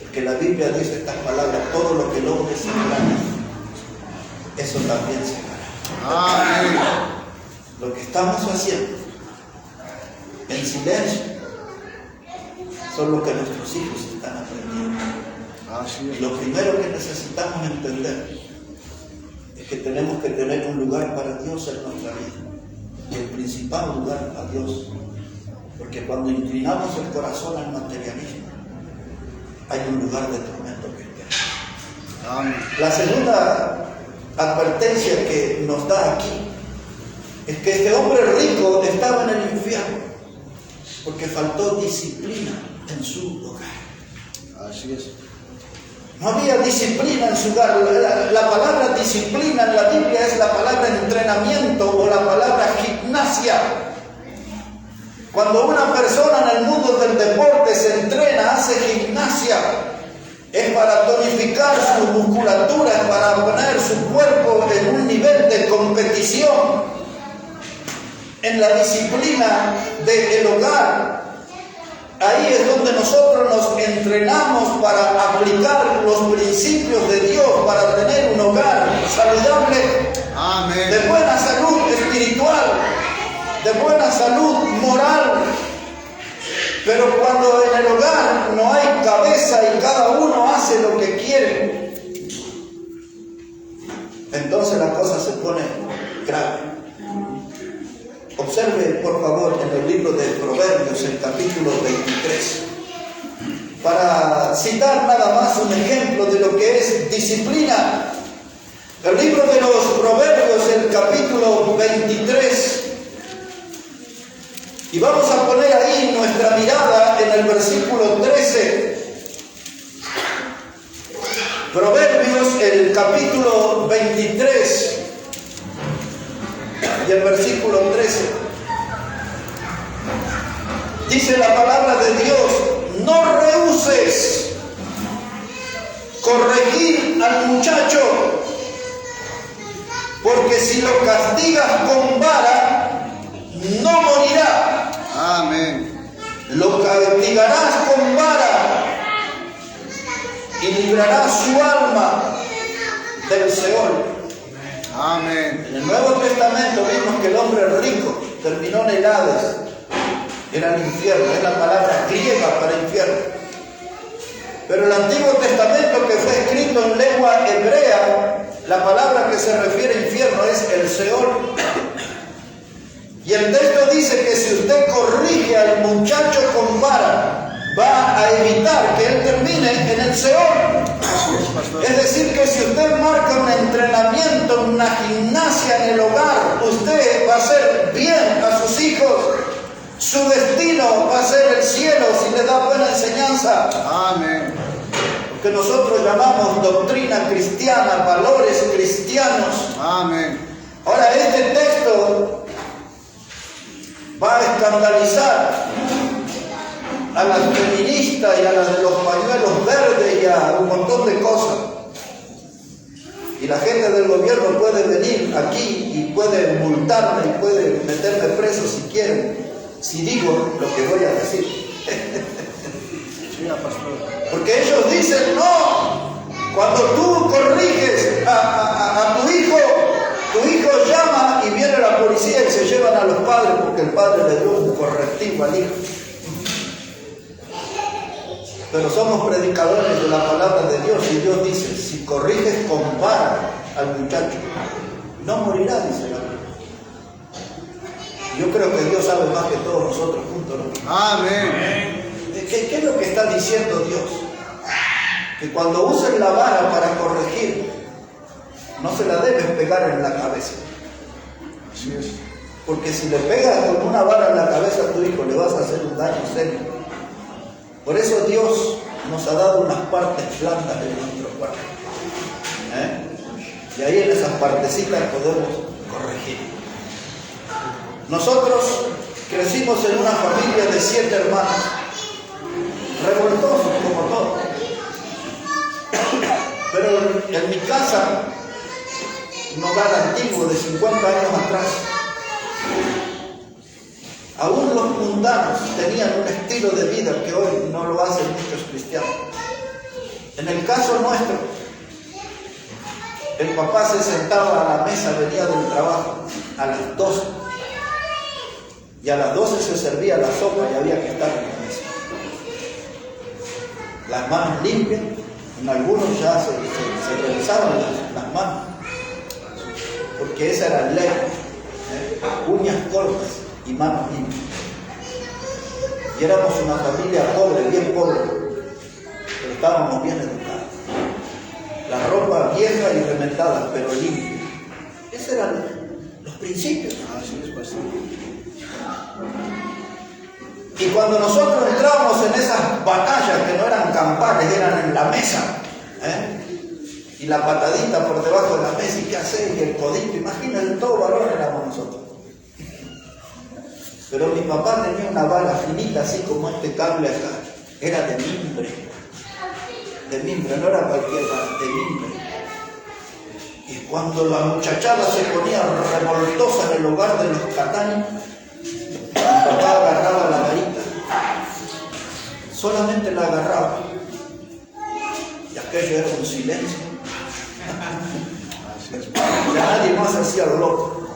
Porque la Biblia dice estas palabras: todo lo que el hombre sembrará, eso también segará. Amén. Lo que estamos haciendo en silencio son lo que nuestros hijos están aprendiendo. Así es. Lo primero que necesitamos entender es que tenemos que tener un lugar para Dios en nuestra vida, y el principal lugar a Dios, porque cuando inclinamos el corazón al materialismo, hay un lugar de tormento que espera. Amén. La segunda advertencia que nos da aquí es que este hombre rico estaba en el infierno porque faltó disciplina en su hogar. Así es. No había disciplina en su hogar. La palabra disciplina en la Biblia es la palabra entrenamiento o la palabra gimnasia. Cuando una persona en el mundo del deporte se entrena, hace gimnasia, es para tonificar su musculatura, es para poner su cuerpo en un nivel de competición. En la disciplina del hogar ahí es donde nosotros nos entrenamos para aplicar los principios de Dios, para tener un hogar saludable, Amén. de buena salud espiritual, de buena salud moral. Pero cuando en el hogar no hay cabeza y cada uno hace lo que quiere, entonces la cosa se pone grave. Observe, por favor, en el libro de Proverbios, el capítulo 23, para citar nada más un ejemplo de lo que es disciplina. El libro de los Proverbios, el capítulo 23, y vamos a poner ahí nuestra mirada en el versículo 13. Proverbios, el capítulo 23 y el versículo 13. Dice la palabra de Dios: no rehuses corregir al muchacho, porque si lo castigas con vara, no morirá. Amén. Lo castigarás con vara y librarás su alma del Seol. Amén. En el Nuevo Testamento vimos que el hombre rico terminó en el Hades, era el infierno, es la palabra griega para infierno. Pero el Antiguo Testamento, que fue escrito en lengua hebrea, la palabra que se refiere a infierno es el Seol. Y el texto dice que si usted corrige al muchacho con vara, va a evitar que él termine en el Seol. Es decir, que si usted marca un entrenamiento, una gimnasia en el hogar, usted va a hacer bien a sus hijos. Su destino va a ser el cielo si le da buena enseñanza. Amén. Que nosotros llamamos doctrina cristiana, valores cristianos. Amén. Ahora, este texto va a escandalizar a las feministas y a las de los pañuelos verdes y a un montón de cosas. Y la gente del gobierno puede venir aquí y puede multarme y puede meterme preso si quieren, si digo lo que voy a decir. Sí, pastor. Porque ellos dicen: no, cuando tú corriges a tu hijo llama y viene la policía y se llevan a los padres porque el padre le dio un correctivo al hijo. Pero somos predicadores de la palabra de Dios y Dios dice: si corriges con vara al muchacho, no morirá, dice la Biblia. Yo creo que Dios sabe más que todos nosotros juntos, ¿no? Amén. ¿Qué es lo que está diciendo Dios? Que cuando usen la vara para corregir, no se la debes pegar en la cabeza. Así es. Porque si le pegas con una vara en la cabeza a tu hijo, le vas a hacer un daño serio. Por eso Dios nos ha dado unas partes blandas de nuestro cuerpo. Y ahí en esas partecitas podemos corregir. Nosotros crecimos en una familia de 7 hermanos, revoltosos como todos. Pero en mi casa, un hogar antiguo de 50 años atrás, aún los mundanos tenían un estilo de vida que hoy no lo hacen muchos cristianos. En el caso nuestro, el papá se sentaba a la mesa, venía del trabajo a las 12 y a las 12 se servía la sopa y había que estar en la mesa. Las manos limpias, en algunos ya se revisaban las manos, porque esa era la ley, uñas cortas y manos limpias. Y éramos una familia pobre, bien pobre, pero estábamos bien educados. La ropa vieja y remendada, pero limpia. Esos eran los principios. Así es, pastor. Y cuando nosotros entrábamos en esas batallas que no eran campales, eran en la mesa, y la patadita por debajo de la mesa, y qué hacer, y el codito, imagínense, todo varón éramos nosotros. Pero mi papá tenía una vara finita, así como este cable acá, era de mimbre, no era cualquier vara, de mimbre. Y cuando la muchachada se ponía revoltosa en el hogar de los Catán, mi papá agarraba la varita solamente la agarraba. Y aquello era un silencio. Ya nadie más hacía lo loco.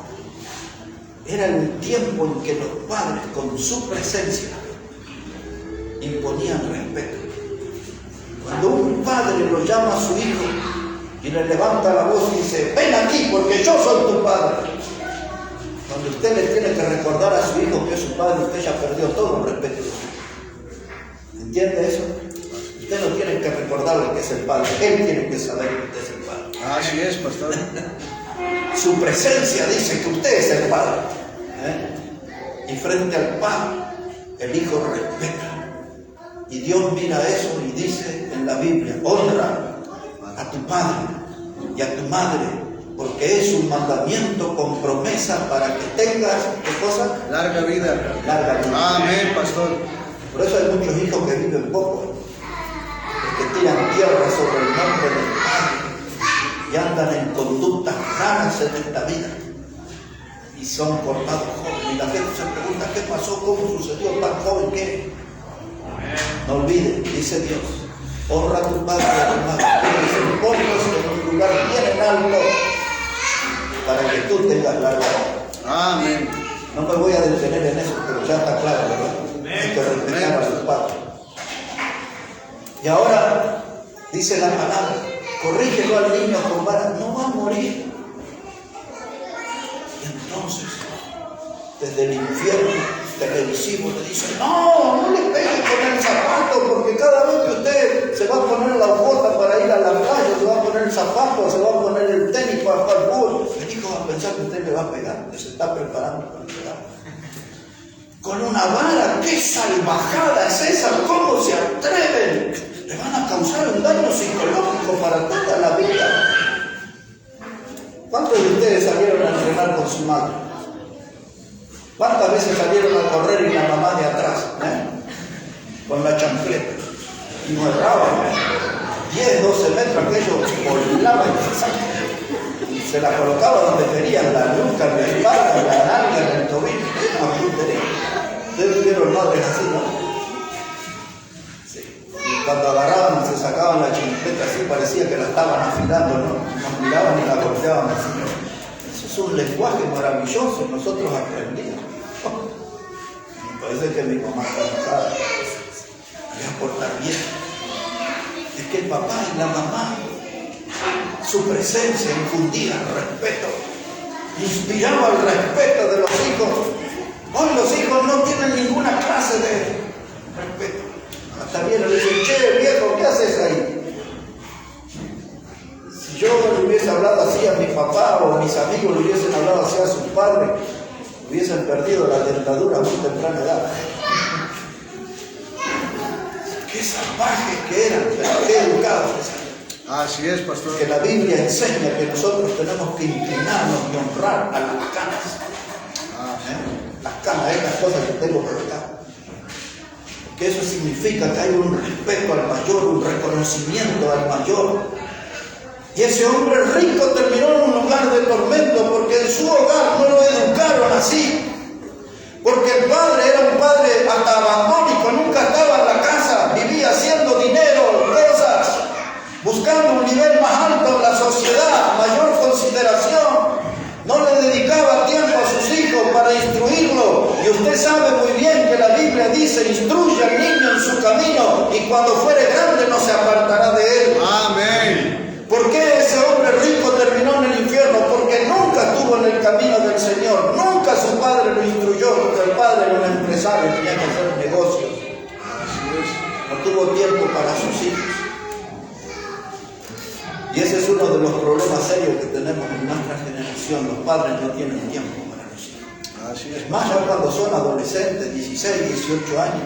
Era el tiempo en que los padres, con su presencia, imponían respeto. Cuando un padre lo llama a su hijo y le levanta la voz y dice: ven aquí porque yo soy tu padre. Cuando usted le tiene que recordar a su hijo que es su padre, usted ya perdió todo el respeto. ¿Entiende eso? Usted no tiene que recordarle que es el padre, él tiene que saber que usted es el padre. Así es, pastor. Su presencia dice que usted es el padre. Y frente al padre, el hijo respeta. Y Dios mira eso y dice en la Biblia: honra a tu padre y a tu madre, porque es un mandamiento con promesa para que tengas, ¿qué cosa? Larga vida. Larga vida. Amén, pastor. Por eso hay muchos hijos que viven poco, porque tiran tierra sobre el nombre del padre y andan en conductas raras en esta vida y son formados jóvenes. Y la gente se pregunta: ¿qué pasó? ¿Cómo sucedió tan joven que? No olvides, dice Dios: honra a tu padre y a tu madre, y ponlos en un lugar bien en alto para que tú tengas larga vida. Amén. No me voy a detener en eso, pero ya está claro, ¿verdad? Hay que respetar a sus padres. Y ahora dice la palabra: corrígelo al niño con vara, no va a morir. Y entonces, desde el infierno televisivo le dice: no le pegue con el zapato, porque cada vez que usted se va a poner la bota para ir a la playa, se va a poner el zapato, se va a poner el tenis para el fútbol, el hijo va a pensar que usted le va a pegar, que se está preparando para pegar. Con una vara, ¿qué salvajada es esa? ¿Cómo se atreven? Le van a causar un daño psicológico para toda la vida. ¿Cuántos de ustedes salieron a entrenar con su madre? ¿Cuántas veces salieron a correr y la mamá de atrás? Con la chancleta. Y no erraban. 10, 12 metros, aquello volaba y se la colocaba donde querían, la nuca, en la espalda, la nalga, en el tobillo. Una brutería. Ustedes vieron madres así, ¿no? Sí. Y cuando agarraban y se sacaban la chancleta así, parecía que la estaban afilando, ¿no? Nos miraban y la golpeaban así. Eso es un lenguaje maravilloso, nosotros aprendimos. Me parece que mi mamá está enojada. Me voy a portar bien. Es que el papá y la mamá, su presencia infundía respeto, inspiraba el respeto de los hijos. Hoy los hijos no tienen ninguna clase de respeto. Hasta viene y le dicen: che, viejo, ¿qué haces ahí? Si yo le hubiese hablado así a mi papá o mis amigos le hubiesen hablado así a sus padres, hubiesen perdido la dentadura a muy temprana edad. Qué salvajes que eran, pero qué educados que eran. Así es, pastor. Que la Biblia enseña que nosotros tenemos que inclinarnos y honrar a las canas. Las canas, estas cosas que tengo por acá. Porque eso significa que hay un respeto al mayor, un reconocimiento al mayor. Y ese hombre rico terminó en un lugar de tormento porque en su hogar no lo educaron así. Porque el padre era un padre hasta abandónico, nunca estaba en la casa, vivía haciendo dinero, cosas, buscando un nivel más alto en la sociedad, mayor consideración. No le dedicaba tiempo a sus hijos para instruirlo. Y usted sabe muy bien que la Biblia dice: instruye al niño en su camino y cuando fuere grande no se apartará de él. Amén. ¿Por qué ese hombre rico terminó en el infierno? Porque nunca estuvo en el camino del Señor. Nunca su padre lo instruyó, porque el padre era un empresario, tenía que hacer negocios. No tuvo tiempo para sus hijos. Y ese es uno de los problemas serios que tenemos en nuestra generación. Los padres no tienen tiempo para los hijos. Así es. Más ya cuando son adolescentes, 16, 18 años.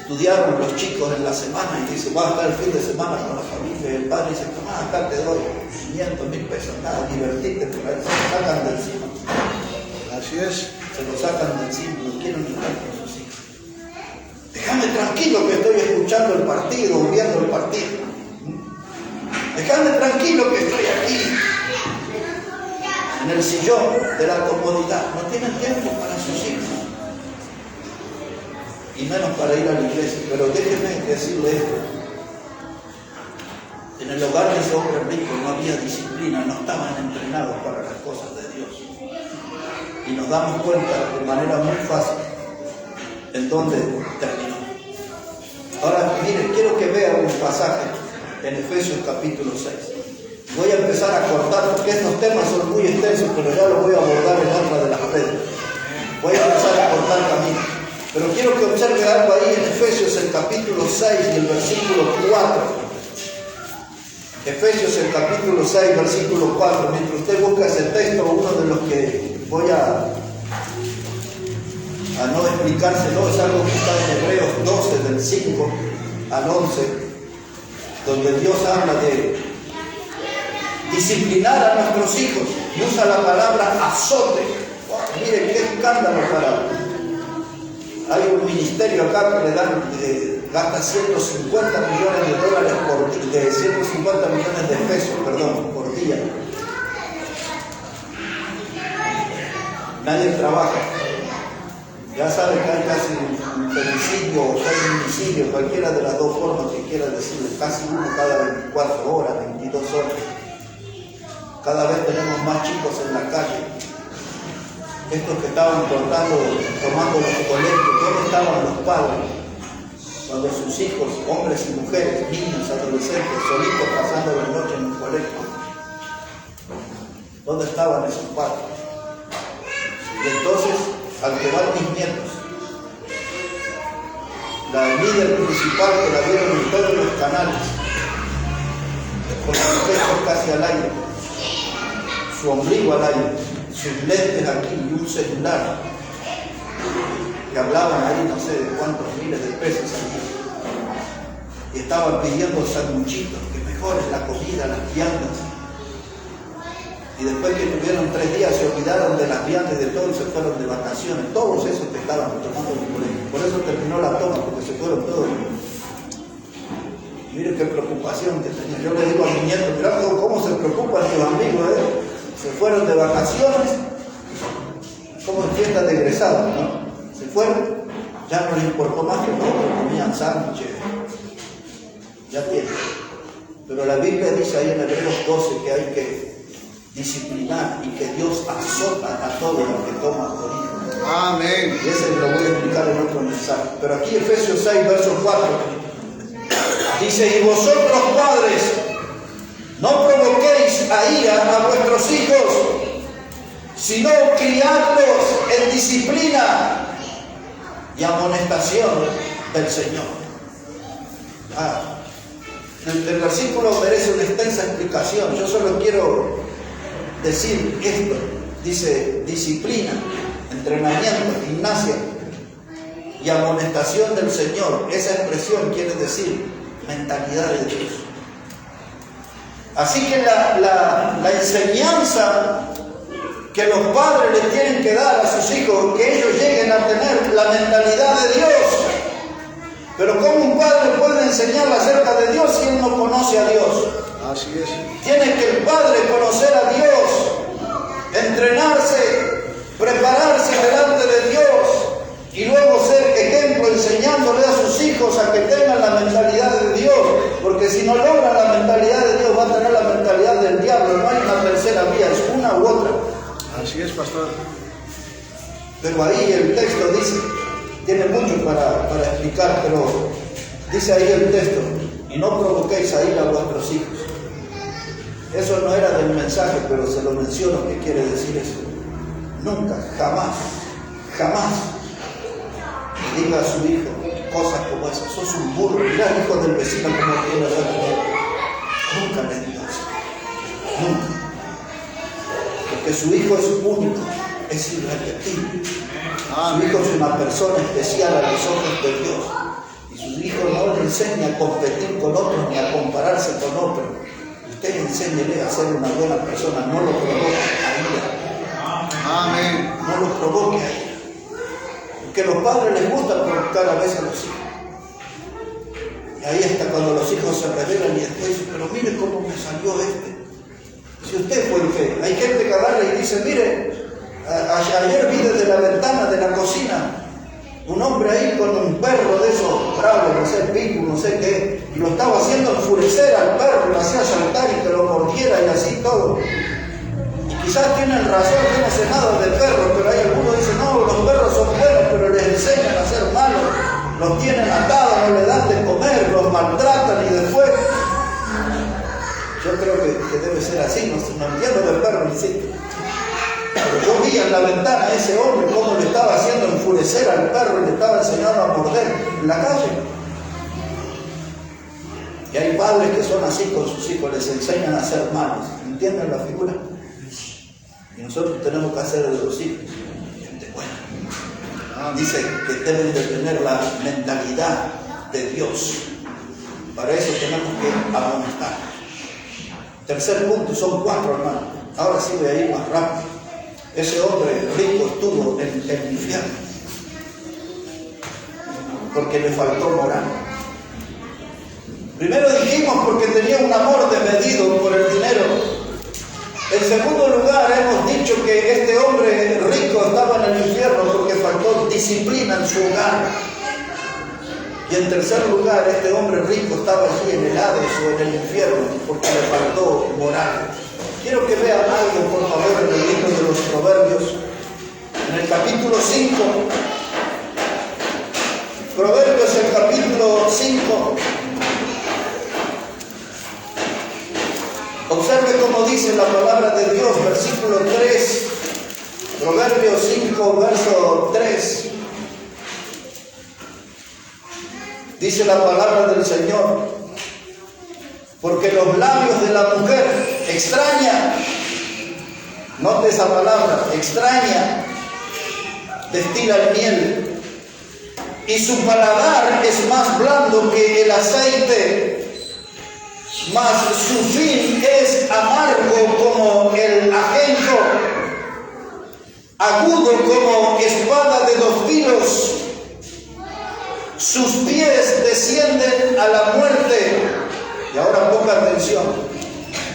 Estudiaron los chicos en la semana y dicen: va a estar el fin de semana con la familia. Y el padre dice: tomá, acá te doy 500, 1000 pesos, nada, divertirte por ahí. Se lo sacan de encima. Así es. Se lo sacan de encima, no quieren estar con sus hijos. Déjame tranquilo que estoy escuchando el partido o viendo el partido. Déjame tranquilo que estoy aquí en el sillón de la comodidad. No tienen tiempo para sus hijos. y menos para ir a la iglesia. Pero déjenme decirle esto. En el hogar de ese hombre rico no había disciplina, no estaban entrenados para las cosas de Dios. Y nos damos cuenta de manera muy fácil en dónde terminó. Ahora, miren, quiero que vean un pasaje en Efesios capítulo 6. Voy a empezar a cortar porque estos temas son muy extensos, pero ya los voy a abordar en otra de las redes. Voy a empezar a cortar camino. Pero quiero que observe algo ahí en Efesios el capítulo 6 y el versículo 4. Efesios el capítulo 6, versículo 4. Mientras usted busca ese texto, uno de los que voy a no explicárselo es algo que está en Hebreos 12, del 5 al 11, donde Dios habla de disciplinar a nuestros hijos y usa la palabra azote. Oh, miren qué escándalo para... Hay un ministerio acá que le dan... gasta 150 millones de dólares de 150 millones de pesos, por día. Nadie trabaja. Ya saben que hay casi un femicidio o feminicidio, cualquiera de las dos formas que quiera decirle, casi uno cada 24 horas, 22 horas. Cada vez tenemos más chicos en la calle. Estos que estaban tomando los colegios, ¿dónde estaban los padres? Cuando sus hijos, hombres y mujeres, niños, adolescentes, solitos pasando la noche en un colegio. ¿Dónde estaban esos padres? Y entonces, al que van mis nietos, la líder principal que la vieron en todos los canales, con sus pechos casi al aire, su ombligo al aire, sus lentes aquí y un celular, que hablaban ahí no sé de cuántos miles de pesos aquí, y estaban pidiendo sanguchitos, que mejoren la comida, las viandas. Y después que tuvieron 3 días se olvidaron de las viandas y de todo y se fueron de vacaciones, todos esos que estaban tomando el colegio. Por eso terminó la toma, porque se fueron todos. Miren qué preocupación que tenía. Yo le digo a mi nieto, mirá cómo se preocupan tus amigos, se fueron de vacaciones, como en fiesta de egresados, ¿no? Se fueron, ya no les importó más que nosotros, comían sándwiches, ya tienen. Pero la Biblia dice ahí en Hebreos 12 que hay que disciplinar y que Dios azota a todos los que toman por hijo. Amén. Y ese lo voy a explicar en otro mensaje. Pero aquí Efesios 6, verso 4, dice, y vosotros padres, no provoquéis a ira a vuestros hijos, sino criadlos en disciplina y amonestación del Señor. El versículo merece una extensa explicación. Yo solo quiero decir esto. Dice disciplina, entrenamiento, gimnasia y amonestación del Señor. Esa expresión quiere decir mentalidad de Dios. Así que la enseñanza que los padres le tienen que dar a sus hijos, que ellos lleguen a tener la mentalidad de Dios. Pero ¿cómo un padre puede enseñarle acerca de Dios si él no conoce a Dios? Así es. Tiene que el padre conocer a Dios, entrenarse, prepararse delante de Dios y luego ser ejemplo enseñándole a sus hijos a que tengan la mentalidad de Dios. Porque si no logran la mentalidad de Dios, va a tener la mentalidad del diablo. No hay una tercera vía, es una u otra. Así es, pastor. Pero ahí el texto dice, tiene mucho para explicar, pero dice ahí el texto, y no provoquéis a ira a vuestros hijos. Eso no era del mensaje, pero se lo menciono que quiere decir eso. Nunca, jamás diga a su hijo cosas como esas. Sos un burro, mirá el hijo del vecino como tiene la vida. Nunca le diga eso. Nunca. Porque su hijo es único, es irrepetible. Su hijo es una persona especial a los ojos de Dios. Y su hijo no le enseña a competir con otros ni a compararse con otros. Usted enséñele a ser una buena persona, no lo provoque a ira. Amén. No lo provoque a ira. Porque a los padres les gusta provocar a veces a los hijos. Y ahí hasta cuando los hijos se rebelan y después dicen, pero mire cómo me salió este. Si usted fue el que, hay gente que agarra y dice, mire, ayer vi desde la ventana de la cocina un hombre ahí con un perro de esos bravos, no sé, pitbull, no sé qué, y lo estaba haciendo enfurecer al perro, lo hacía saltar y que lo mordiera y así todo. Y quizás tienen razón, yo no sé nada de perros, pero hay algunos que dicen, no, los perros son buenos, pero les enseñan a ser malos, los tienen atados, no les dan de comer, los maltratan y después... Yo creo que debe ser así, no entiendo del perro ni sí. Pero yo vi en la ventana a ese hombre cómo le estaba haciendo enfurecer al perro y le estaba enseñando a morder en la calle. Y hay padres que son así con sus hijos, les enseñan a ser malos. ¿Entienden la figura? Y nosotros tenemos que hacer de los hijos gente buena. Dice que deben de tener la mentalidad de Dios. Para eso tenemos que amontar. Tercer punto, son 4 hermanos. Ahora sí voy a ir más rápido. Ese hombre rico estuvo en el infierno porque le faltó moral. Primero dijimos porque tenía un amor desmedido por el dinero. En segundo lugar hemos dicho que este hombre rico estaba en el infierno porque faltó disciplina en su hogar. Y en tercer lugar, este hombre rico estaba allí en el Hades o en el infierno porque le faltó moral. Quiero que vean algo, por favor, en el libro de los Proverbios, en el capítulo 5. Proverbios, el capítulo 5. Observe cómo dice la palabra de Dios, versículo 3. Proverbios 5, verso 3. Dice la palabra del Señor: porque los labios de la mujer extraña, note esa palabra, extraña, destilan miel, y su paladar es más blando que el aceite, mas su fin es amargo como el ajenjo, agudo como espada de 2 filos. Sus pies descienden a la muerte. Y ahora ponga atención.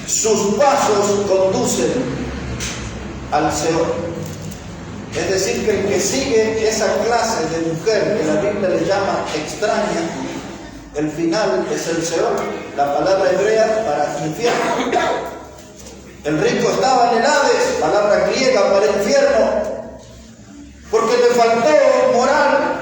Sus pasos conducen al Seol. Es decir, que el que sigue esa clase de mujer que la Biblia le llama extraña, el final es el Seol, la palabra hebrea para infierno. El rico estaba en el Hades, palabra griega para infierno, porque le faltó moral.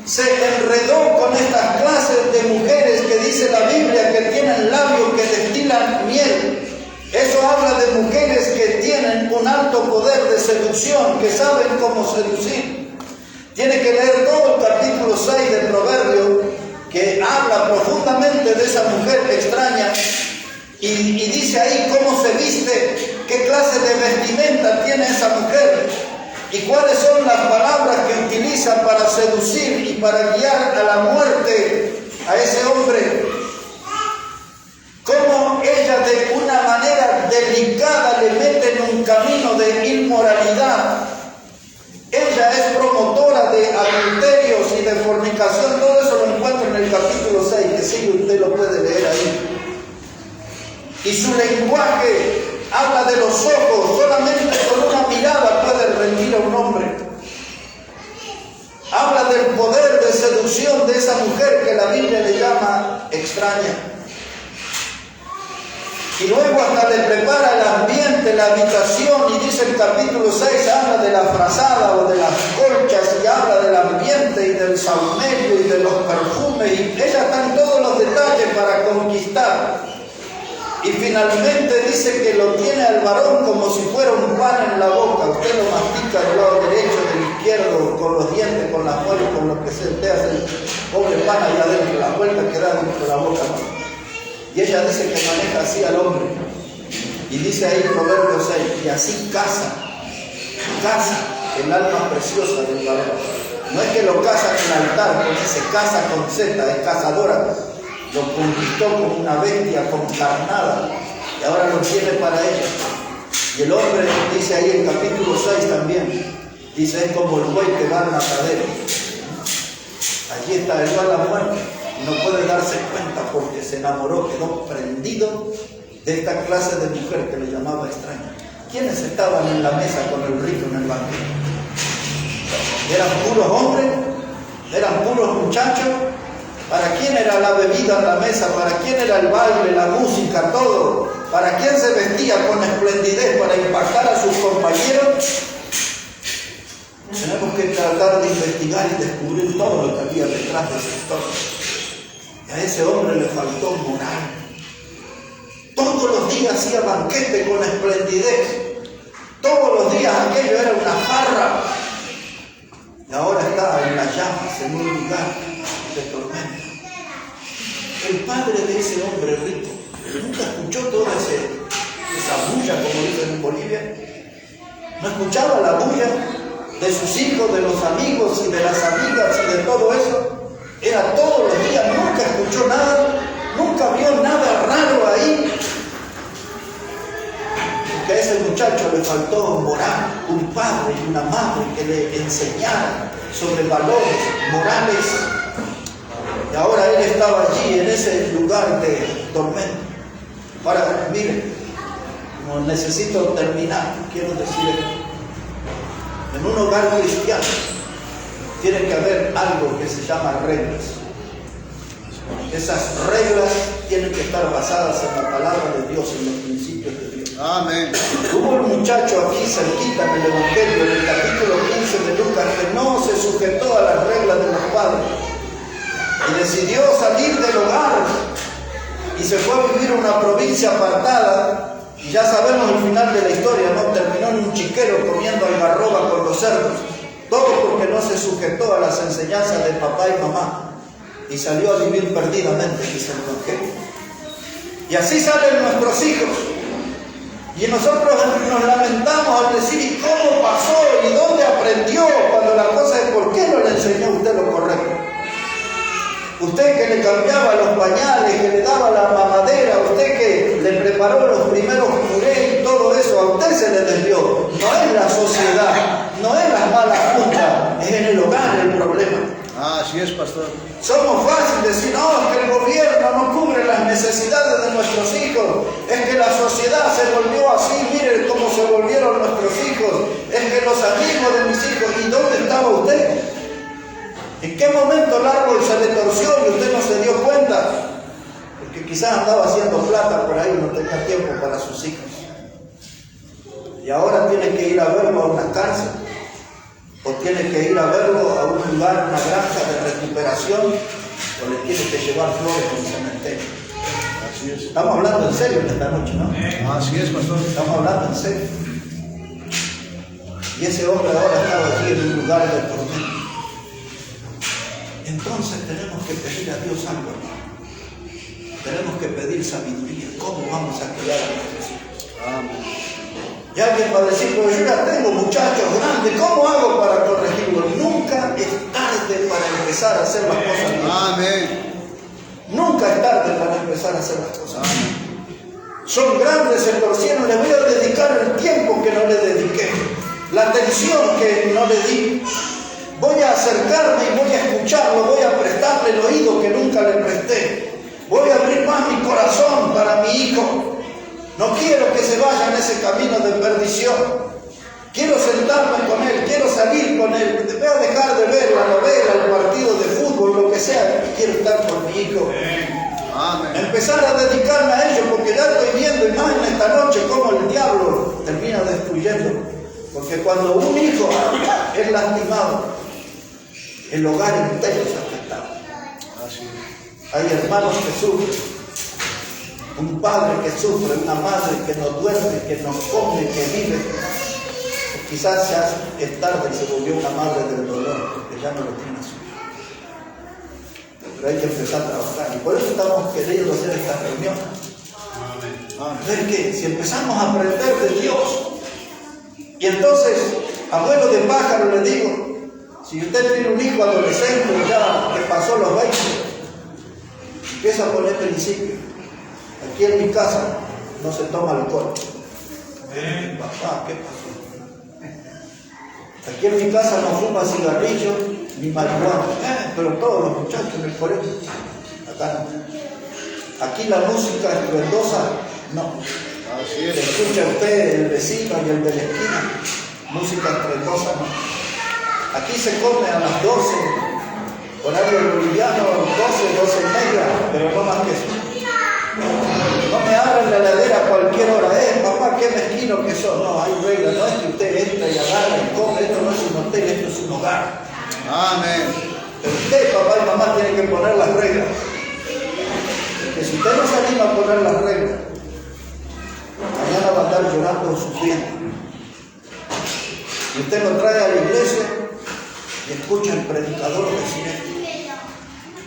Se enredó con estas clases de mujeres que dice la Biblia que tienen labios que destilan miel. Eso habla de mujeres que tienen un alto poder de seducción, que saben cómo seducir. Tiene que leer todo el capítulo 6 del Proverbio, que habla profundamente de esa mujer extraña y dice ahí cómo se viste, qué clase de vestimenta tiene esa mujer. ¿Y cuáles son las palabras que utiliza para seducir y para guiar a la muerte a ese hombre? Cómo ella de una manera delicada le mete en un camino de inmoralidad. Ella es promotora de adulterios y de fornicación. Todo eso lo encuentra en el capítulo 6, que sí, usted lo puede leer ahí. Y su lenguaje habla de los ojos, solamente con una mirada puede rendir a un hombre. Habla del poder de seducción de esa mujer que la Biblia le llama extraña. Y luego hasta le prepara el ambiente, la habitación, y dice el capítulo 6, habla de la frazada o de las colchas, y habla del ambiente y del saumerio y de los perfumes, y ella está en todos los detalles para conquistar. Y finalmente dice que lo tiene al varón como si fuera un pan en la boca. Usted lo mastica del lado derecho, del izquierdo, con los dientes, con las muelas, con lo que se te hace el pobre pan ahí adentro, la vuelta que da dentro de la boca, ¿no? Y ella dice que maneja así al hombre. Y dice ahí Proverbios 6, y así casa el alma preciosa del varón. No es que lo casa en el altar, porque se casa con Z, es cazadora. Lo conquistó como una bestia concarnada y ahora lo tiene para ella. Y el hombre, dice ahí en capítulo 6 también, dice, es como el buey que va al matadero. Allí está, él va a la muerte y no puede darse cuenta porque se enamoró, quedó prendido de esta clase de mujer que le llamaba extraña. ¿Quiénes estaban en la mesa con el rico en el banquete? ¿Eran puros hombres? Eran puros muchachos. ¿Para quién era la bebida en la mesa? ¿Para quién era el baile, la música, todo? ¿Para quién se vestía con esplendidez para impactar a sus compañeros? Tenemos que tratar de investigar y descubrir todo lo que había detrás de esa historia. Y a ese hombre le faltó moral. Todos los días hacía banquete con esplendidez. Todos los días aquello era una farra. Y ahora está en las llamas, en un lugar de tormenta. El padre de ese hombre rico nunca escuchó toda esa bulla, como dicen en Bolivia. No escuchaba la bulla de sus hijos, de los amigos y de las amigas y de todo eso. Era todos los días, nunca escuchó nada, nunca vio nada raro ahí. Porque a ese muchacho le faltó moral, un padre y una madre que le enseñaran sobre valores morales. Y ahora él estaba allí en ese lugar de tormento. Ahora, miren, como necesito terminar, quiero decir esto. En un hogar cristiano tiene que haber algo que se llama reglas. Esas reglas tienen que estar basadas en la palabra de Dios, en los principios de Dios. Amén. Hubo un muchacho aquí cerquita en el Evangelio, en el capítulo 15 de Lucas, que no se sujetó a las reglas de los padres y decidió salir del hogar y se fue a vivir a una provincia apartada. Y ya sabemos el final de la historia, ¿no? Terminó en un chiquero comiendo algarroba con los cerdos. Todo porque no se sujetó a las enseñanzas de papá y mamá. Y salió a vivir perdidamente, dice el Evangelio. Y así salen nuestros hijos. Y nosotros nos lamentamos al decir, ¿y cómo pasó? ¿Y dónde aprendió? Cuando la cosa es, ¿por qué no le enseñó a usted lo correcto? Usted que le cambiaba los pañales, que le daba la mamadera, usted que le preparó los primeros purés y todo eso, a usted se le desvió. No es la sociedad, no es las malas juntas, es en el hogar el problema. Así es, pastor. Somos fáciles de decir, no, es que el gobierno no cubre las necesidades de nuestros hijos, es que la sociedad se volvió así, miren cómo se volvieron nuestros hijos, es que los amigos de mis hijos, ¿y dónde estaba usted? ¿En qué momento el árbol se le torció y usted no se dio cuenta? Porque quizás andaba haciendo plata por ahí y no tenía tiempo para sus hijos. Y ahora tiene que ir a verlo a una cárcel, o tiene que ir a verlo a un lugar, una granja de recuperación, o le tiene que llevar flores a un cementerio. Así es. Estamos hablando en serio en esta noche, ¿no? Así es, pastor. Estamos hablando en serio. Y ese hombre ahora estaba aquí en un lugar de tormento. Entonces tenemos que pedir a Dios algo, hermano. Tenemos que pedir sabiduría. ¿Cómo vamos a criar a nuestros hijos? Amén. Y alguien va a decir, pero yo ya tengo muchachos grandes, ¿cómo hago para corregirlos? Nunca es tarde para empezar a hacer las cosas bien. Amén. Nunca es tarde para empezar a hacer las cosas bien. Amén. Son grandes, se torcieron, les voy a dedicar el tiempo que no le dediqué, la atención que no le di. Voy a acercarme y voy a escucharlo, voy a prestarle el oído que nunca le presté. Voy a abrir más mi corazón para mi hijo. No quiero que se vaya en ese camino de perdición. Quiero sentarme con él, quiero salir con él. Voy a dejar de ver la novela, el partido de fútbol, lo que sea. Quiero estar con mi hijo. Amén. Empezar a dedicarme a ello, porque ya estoy viendo, y más en esta noche, cómo el diablo termina destruyendo. Porque cuando un hijo es lastimado, el hogar entero se ha afectado. Así es. Hay hermanos que sufren, un padre que sufre, una madre que no duerme, que no come, que vive. Quizás ya es tarde y se volvió una madre del dolor, porque ya no lo tiene a su hijo. Pero hay que empezar a trabajar. Y por eso estamos queriendo hacer esta reunión. A ver que si empezamos a aprender de Dios, y entonces, abuelo de pájaro, le digo, si usted tiene un hijo adolescente ya que pasó los 20, empieza a poner principios. Aquí en mi casa no se toma alcohol. Papá, ¿qué pasó? Aquí en mi casa no fuma cigarrillo ni marihuana. Pero todos los muchachos en el colegio, acá no. Aquí la música estruendosa, no. Así es. Escucha usted el vecino y el de la esquina, música estruendosa, no. Aquí se come a las 12, Horario boliviano, 12 y media, pero no más que eso. No me abran la heladera a cualquier hora. Papá, qué mezquino que sos. No, hay reglas. No es que usted entra y agarra y come. Esto no es un hotel, esto es un hogar. Amén. Pero usted, papá y mamá, tienen que poner las reglas. Porque si usted no se anima a poner las reglas, mañana va a estar llorando o sufriendo. Y usted lo trae a la iglesia y escucha al predicador decir esto.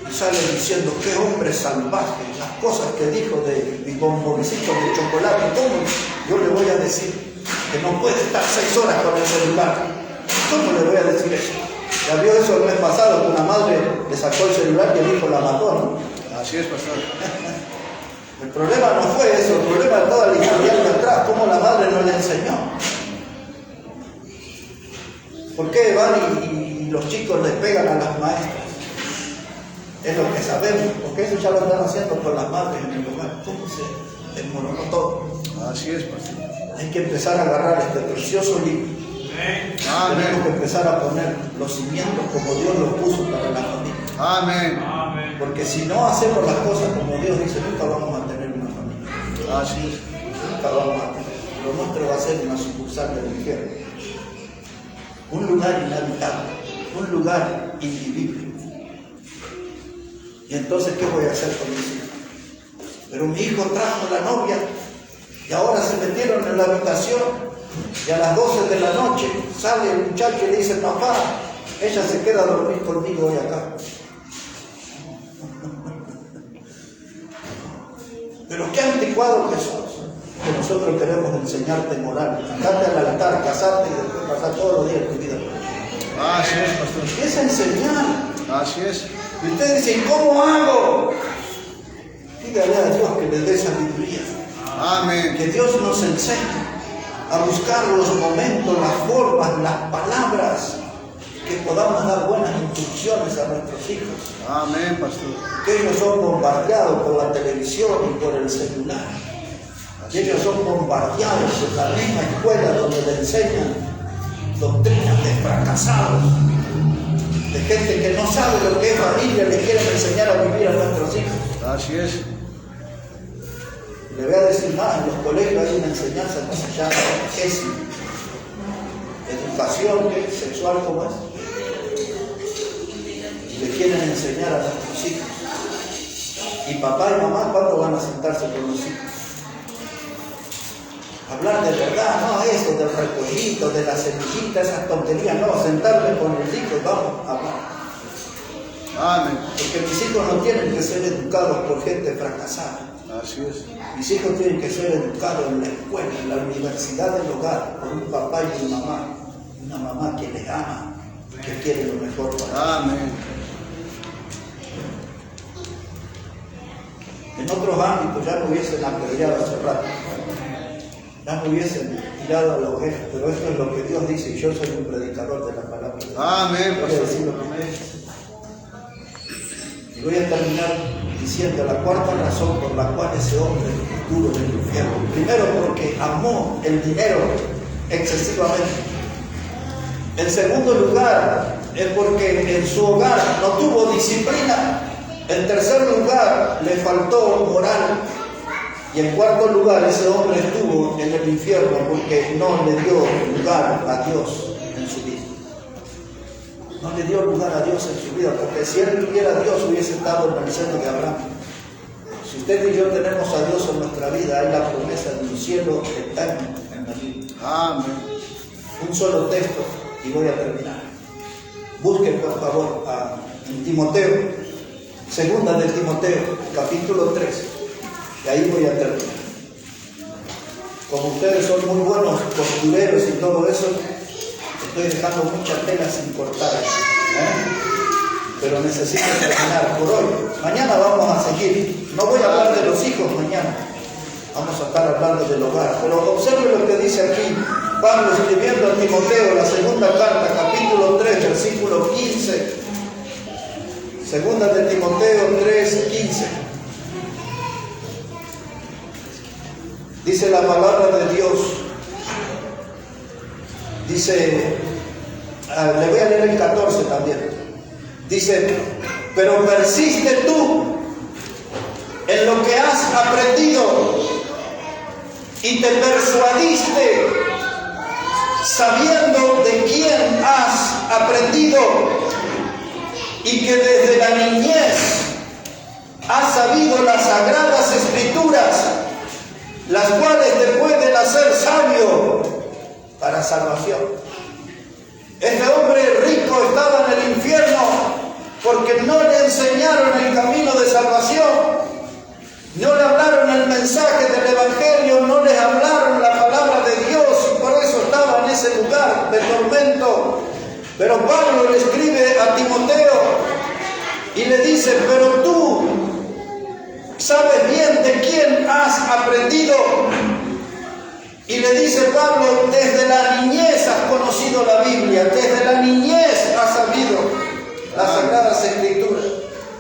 Y sale diciendo, qué hombre salvaje, las cosas que dijo de mis bomboncitos de chocolate. ¿Cómo yo le voy a decir que no puede estar 6 horas con el celular? ¿Cómo le voy a decir eso? Ya vio eso el mes pasado, que una madre le sacó el celular y el hijo la mató, ¿no? Así es, pastor. El problema no fue eso, el problema de toda la historia de atrás, cómo la madre no le enseñó. ¿Por qué van y los chicos les pegan a las maestras? Es lo que sabemos, porque eso ya lo están haciendo por las madres en el hogar. ¿Cómo se desmoronó todo? Así es, pastor. Hay que empezar a agarrar este precioso libro. Amén. Tenemos que empezar a poner los cimientos como Dios los puso para la familia. Amén. Porque si no hacemos las cosas como Dios dice, nunca vamos a tener una familia. Así es. Nunca vamos a tener. Lo nuestro va a ser una sucursal del infierno. Un lugar inhabitable, un lugar invivible. Y entonces, ¿qué voy a hacer con mis hijos? Pero mi hijo trajo la novia y ahora se metieron en la habitación y a las 12 de la noche sale el muchacho y le dice, papá, ella se queda a dormir conmigo hoy acá. Pero qué anticuado que sos, que nosotros queremos enseñarte moral. Andate al altar, casarte y después pasar todos los días de tu vida. Así es, pastor. Es enseñar. Así es. Y usted dice, ¿cómo hago? Dígale a Dios que le dé sabiduría. Amén. Que Dios nos enseñe a buscar los momentos, las formas, las palabras, que podamos dar buenas instrucciones a nuestros hijos. Amén, pastor. Que ellos son bombardeados por la televisión y por el celular. Y ellos son bombardeados en la misma escuela donde le enseñan doctrinas de fracasados, de gente que no sabe lo que es familia, le quieren enseñar a vivir a nuestros hijos. Así es. Le voy a decir más, en los colegios hay una enseñanza que se llama ESI, educación sexual, como es. Y le quieren enseñar a nuestros hijos. Y papá y mamá, ¿cuándo van a sentarse con los hijos? Hablar de verdad, no eso del recollito, de la semillita, esas tonterías, no, sentarme con el hijo y vamos a hablar. Amén. Porque mis hijos no tienen que ser educados por gente fracasada. Así es. Mis hijos tienen que ser educados en la escuela, en la universidad del hogar, por un papá y una mamá que les ama, que quiere lo mejor para ellos. Amén. En otros ámbitos ya me hubiesen apedreado hace rato, ya me hubiesen tirado a la hoguera, pero esto es lo que Dios dice y yo soy un predicador de la palabra de Dios. Amén, Voy a decir lo que me dice. Y voy a terminar diciendo la cuarta razón por la cual ese hombre estuvo en el infierno. Primero, porque amó el dinero excesivamente. En segundo lugar, es porque en su hogar no tuvo disciplina. En tercer lugar, le faltó moral. Y en cuarto lugar, ese hombre estuvo en el infierno porque no le dio lugar a Dios en su vida. No le dio lugar a Dios en su vida, porque si él tuviera a Dios hubiese estado en el seno de Abraham. Si usted y yo tenemos a Dios en nuestra vida, hay la promesa de un cielo eterno en la vida. Amén. Un solo texto y voy a terminar. Busquen por favor en Timoteo, segunda de Timoteo, capítulo 3, y ahí voy a terminar. Como ustedes son muy buenos costureros y todo eso, estoy dejando mucha tela sin cortar, pero necesito terminar por hoy. Mañana vamos a seguir. No voy a hablar de los hijos mañana, vamos a estar hablando del hogar. Pero observe lo que dice aquí Pablo escribiendo a Timoteo, la segunda carta, capítulo 3, versículo 15. Segunda de Timoteo 3, 15. Dice la palabra de Dios. Dice, le voy a leer el 14 también. Dice, Pero persiste tú en lo que has aprendido y te persuadiste sabiendo de quién has aprendido y que desde la niñez has sabido las sagradas escrituras, las cuales te pueden hacer sabio para salvación. Este hombre rico estaba en el infierno porque no le enseñaron el camino de salvación, no le hablaron el mensaje del Evangelio, no les hablaron la palabra de Dios, y por eso estaba en ese lugar de tormento. Pero Pablo le escribe a Timoteo y le dice: pero tú sabes bien de quién has aprendido. Y le dice Pablo: desde la niñez has conocido la Biblia, desde la niñez has sabido las Sagradas Escrituras.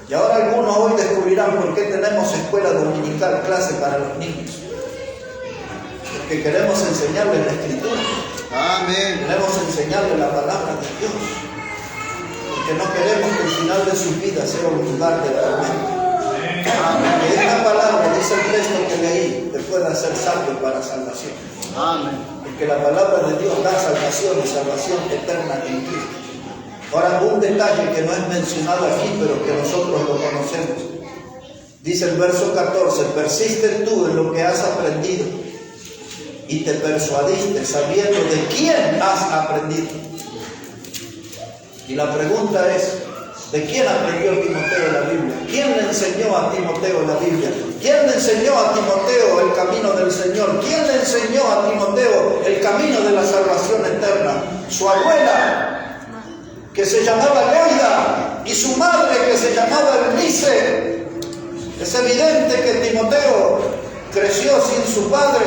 Y ahora algunos hoy descubrirán por qué tenemos escuela dominical, clase para los niños. Porque queremos enseñarles la Escritura. Amén. Queremos enseñarles la palabra de Dios. Porque no queremos que el final de sus vidas sea un lugar de tormento. Que esta palabra, dice el texto que leí, te pueda hacer sabio para salvación. Amén. Porque la palabra de Dios da salvación y salvación eterna en Cristo. Ahora, un detalle que no es mencionado aquí, pero que nosotros lo conocemos. Dice el verso 14: persiste tú en lo que has aprendido y te persuadiste sabiendo de quién has aprendido. Y la pregunta es: ¿de quién aprendió Timoteo la Biblia? ¿Quién le enseñó a Timoteo la Biblia? ¿Quién le enseñó a Timoteo el camino del Señor? ¿Quién le enseñó a Timoteo el camino de la salvación eterna? Su abuela, que se llamaba Loida, y su madre, que se llamaba Eunice. Es evidente que Timoteo creció sin su padre,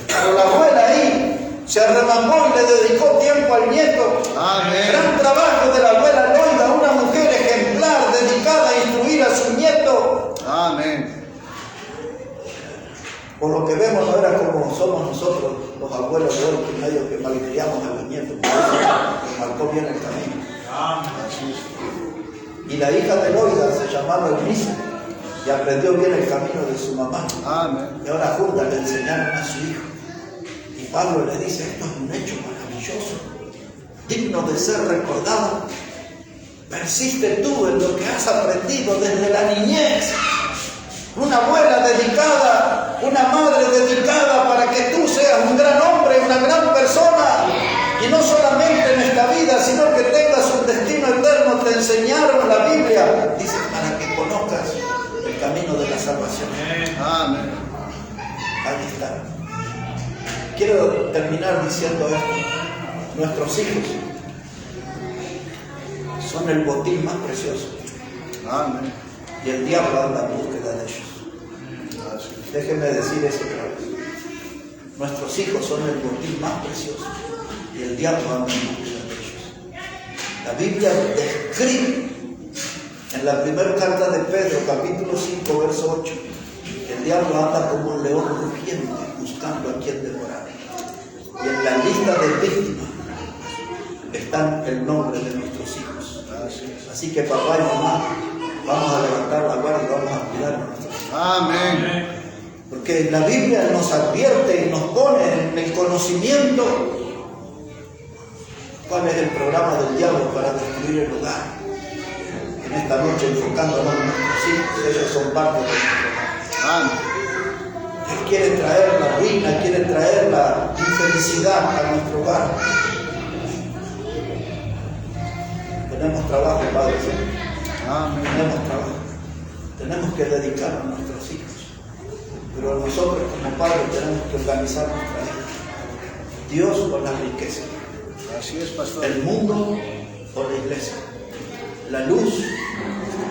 pero la abuela ahí se arremangó y le dedicó tiempo al nieto. Amén. Gran trabajo de la abuela Loida, una mujer ejemplar, dedicada a instruir a su nieto. Amén. Por lo que vemos no era como somos nosotros, los abuelos de hoy, que medio que malcriamos a los nietos. Por eso marcó bien el camino. Así es. Y la hija de Loida se llamaba Eunice y aprendió bien el camino de su mamá. Amén. Y ahora juntas le enseñaron a su hijo. Y Pablo le dice: esto es un hecho maravilloso, digno de ser recordado. Persiste tú en lo que has aprendido desde la niñez. Una abuela dedicada, una madre dedicada para que tú seas un gran hombre, una gran persona. Y no solamente en esta vida, sino que tengas un destino eterno. Te enseñaron la Biblia, dice, para que conozcas el camino de la salvación. Amén. Ahí está. Quiero terminar diciendo esto: nuestros hijos son el botín más precioso. Amén. Y el diablo anda en búsqueda de ellos. Así es. Déjenme decir eso otra vez. Nuestros hijos son el botín más precioso. Y el diablo anda en búsqueda de ellos. La Biblia describe en la primera carta de Pedro, capítulo 5, verso 8, que el diablo anda como un león rugiente buscando a quien devorar. Y en la lista de víctimas están el nombre de nuestros hijos. Así que papá y mamá, vamos a levantar la guardia y vamos a cuidar a nuestros hijos. Amén. Porque la Biblia nos advierte y nos pone en el conocimiento cuál es el programa del diablo para destruir el hogar. En esta noche, enfocándonos en nuestros hijos, ellos son parte de nuestro hogar. Amén. Él quiere traer la ruina, quiere traer la infelicidad a nuestro hogar. Tenemos trabajo, Padre Señor. Amén. Tenemos trabajo. Tenemos que dedicar a nuestros hijos. Pero nosotros como padres tenemos que organizar nuestra vida. Dios o la riqueza. Así es, pastor. El mundo o la iglesia. La luz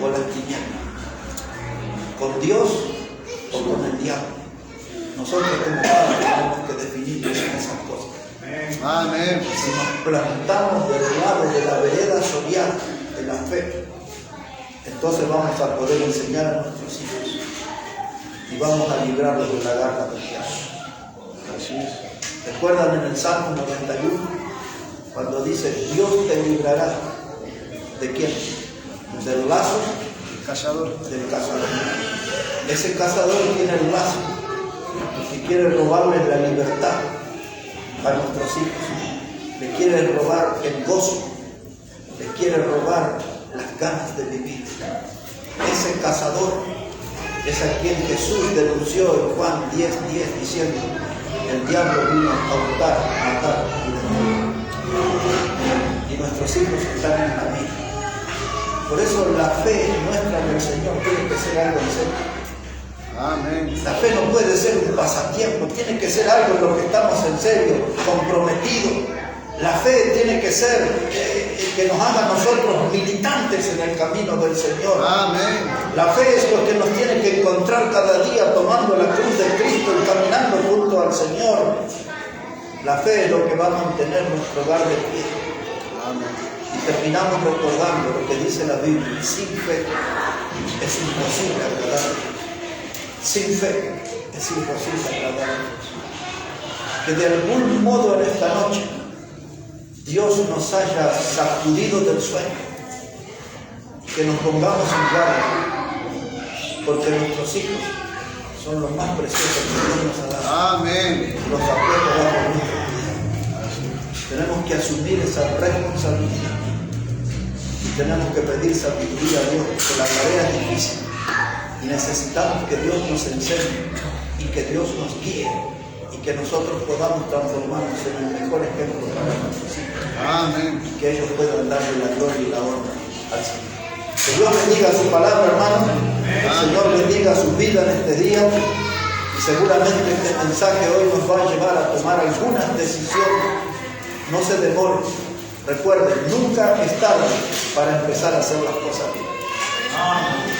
o la tiniebla. Con Dios o con el diablo. Nosotros como padres tenemos que definir esas cosas. Amén. Si nos plantamos del lado de la vereda soleada de la fe, entonces vamos a poder enseñar a nuestros hijos y vamos a librarlos de la garra del diablo. Así es. ¿Recuerdan en el Salmo 91 cuando dice: Dios te librará de quién? Del lazo cazador. del cazador. Ese cazador tiene el lazo y quiere robarles la libertad a nuestros hijos. Le quiere robar el gozo, le quiere robar las ganas de vivir. Ese cazador es a quien Jesús denunció en Juan 10:10 diciendo: el diablo vino a hurtar, matar y destruir. Y nuestros hijos están en la vida. Por eso la fe nuestra en el Señor tiene que ser algo en serio. Amén. La fe no puede ser un pasatiempo, tiene que ser algo en lo que estamos en serio, comprometidos. La fe tiene que ser que nos haga a nosotros militantes en el camino del Señor. Amén. La fe es lo que nos tiene que encontrar cada día tomando la cruz de Cristo y caminando junto al Señor. La fe es lo que va a mantener nuestro hogar de pie. Amén. Y terminamos recordando lo que dice la Biblia: sin fe es imposible agradar a Dios. Sin fe es imposible agradar a Dios. Que de algún modo en esta noche Dios nos haya sacudido del sueño, que nos pongamos en guardia, porque nuestros hijos son los más preciosos que Dios nos ha dado. Amén. Los apuestos bajo nuestro cuidado. Tenemos que asumir esa responsabilidad y tenemos que pedir sabiduría a Dios, porque la tarea es difícil y necesitamos que Dios nos enseñe y que Dios nos guíe y que nosotros podamos transformarnos en el mejor ejemplo para nuestros hijos. Amén. Y que ellos puedan darle la gloria y la honra al Señor. Que Dios bendiga su palabra, hermano. Que el Señor bendiga su vida en este día. Y seguramente este mensaje hoy nos va a llevar a tomar algunas decisiones. No se demoren. Recuerden, nunca es tarde para empezar a hacer las cosas bien.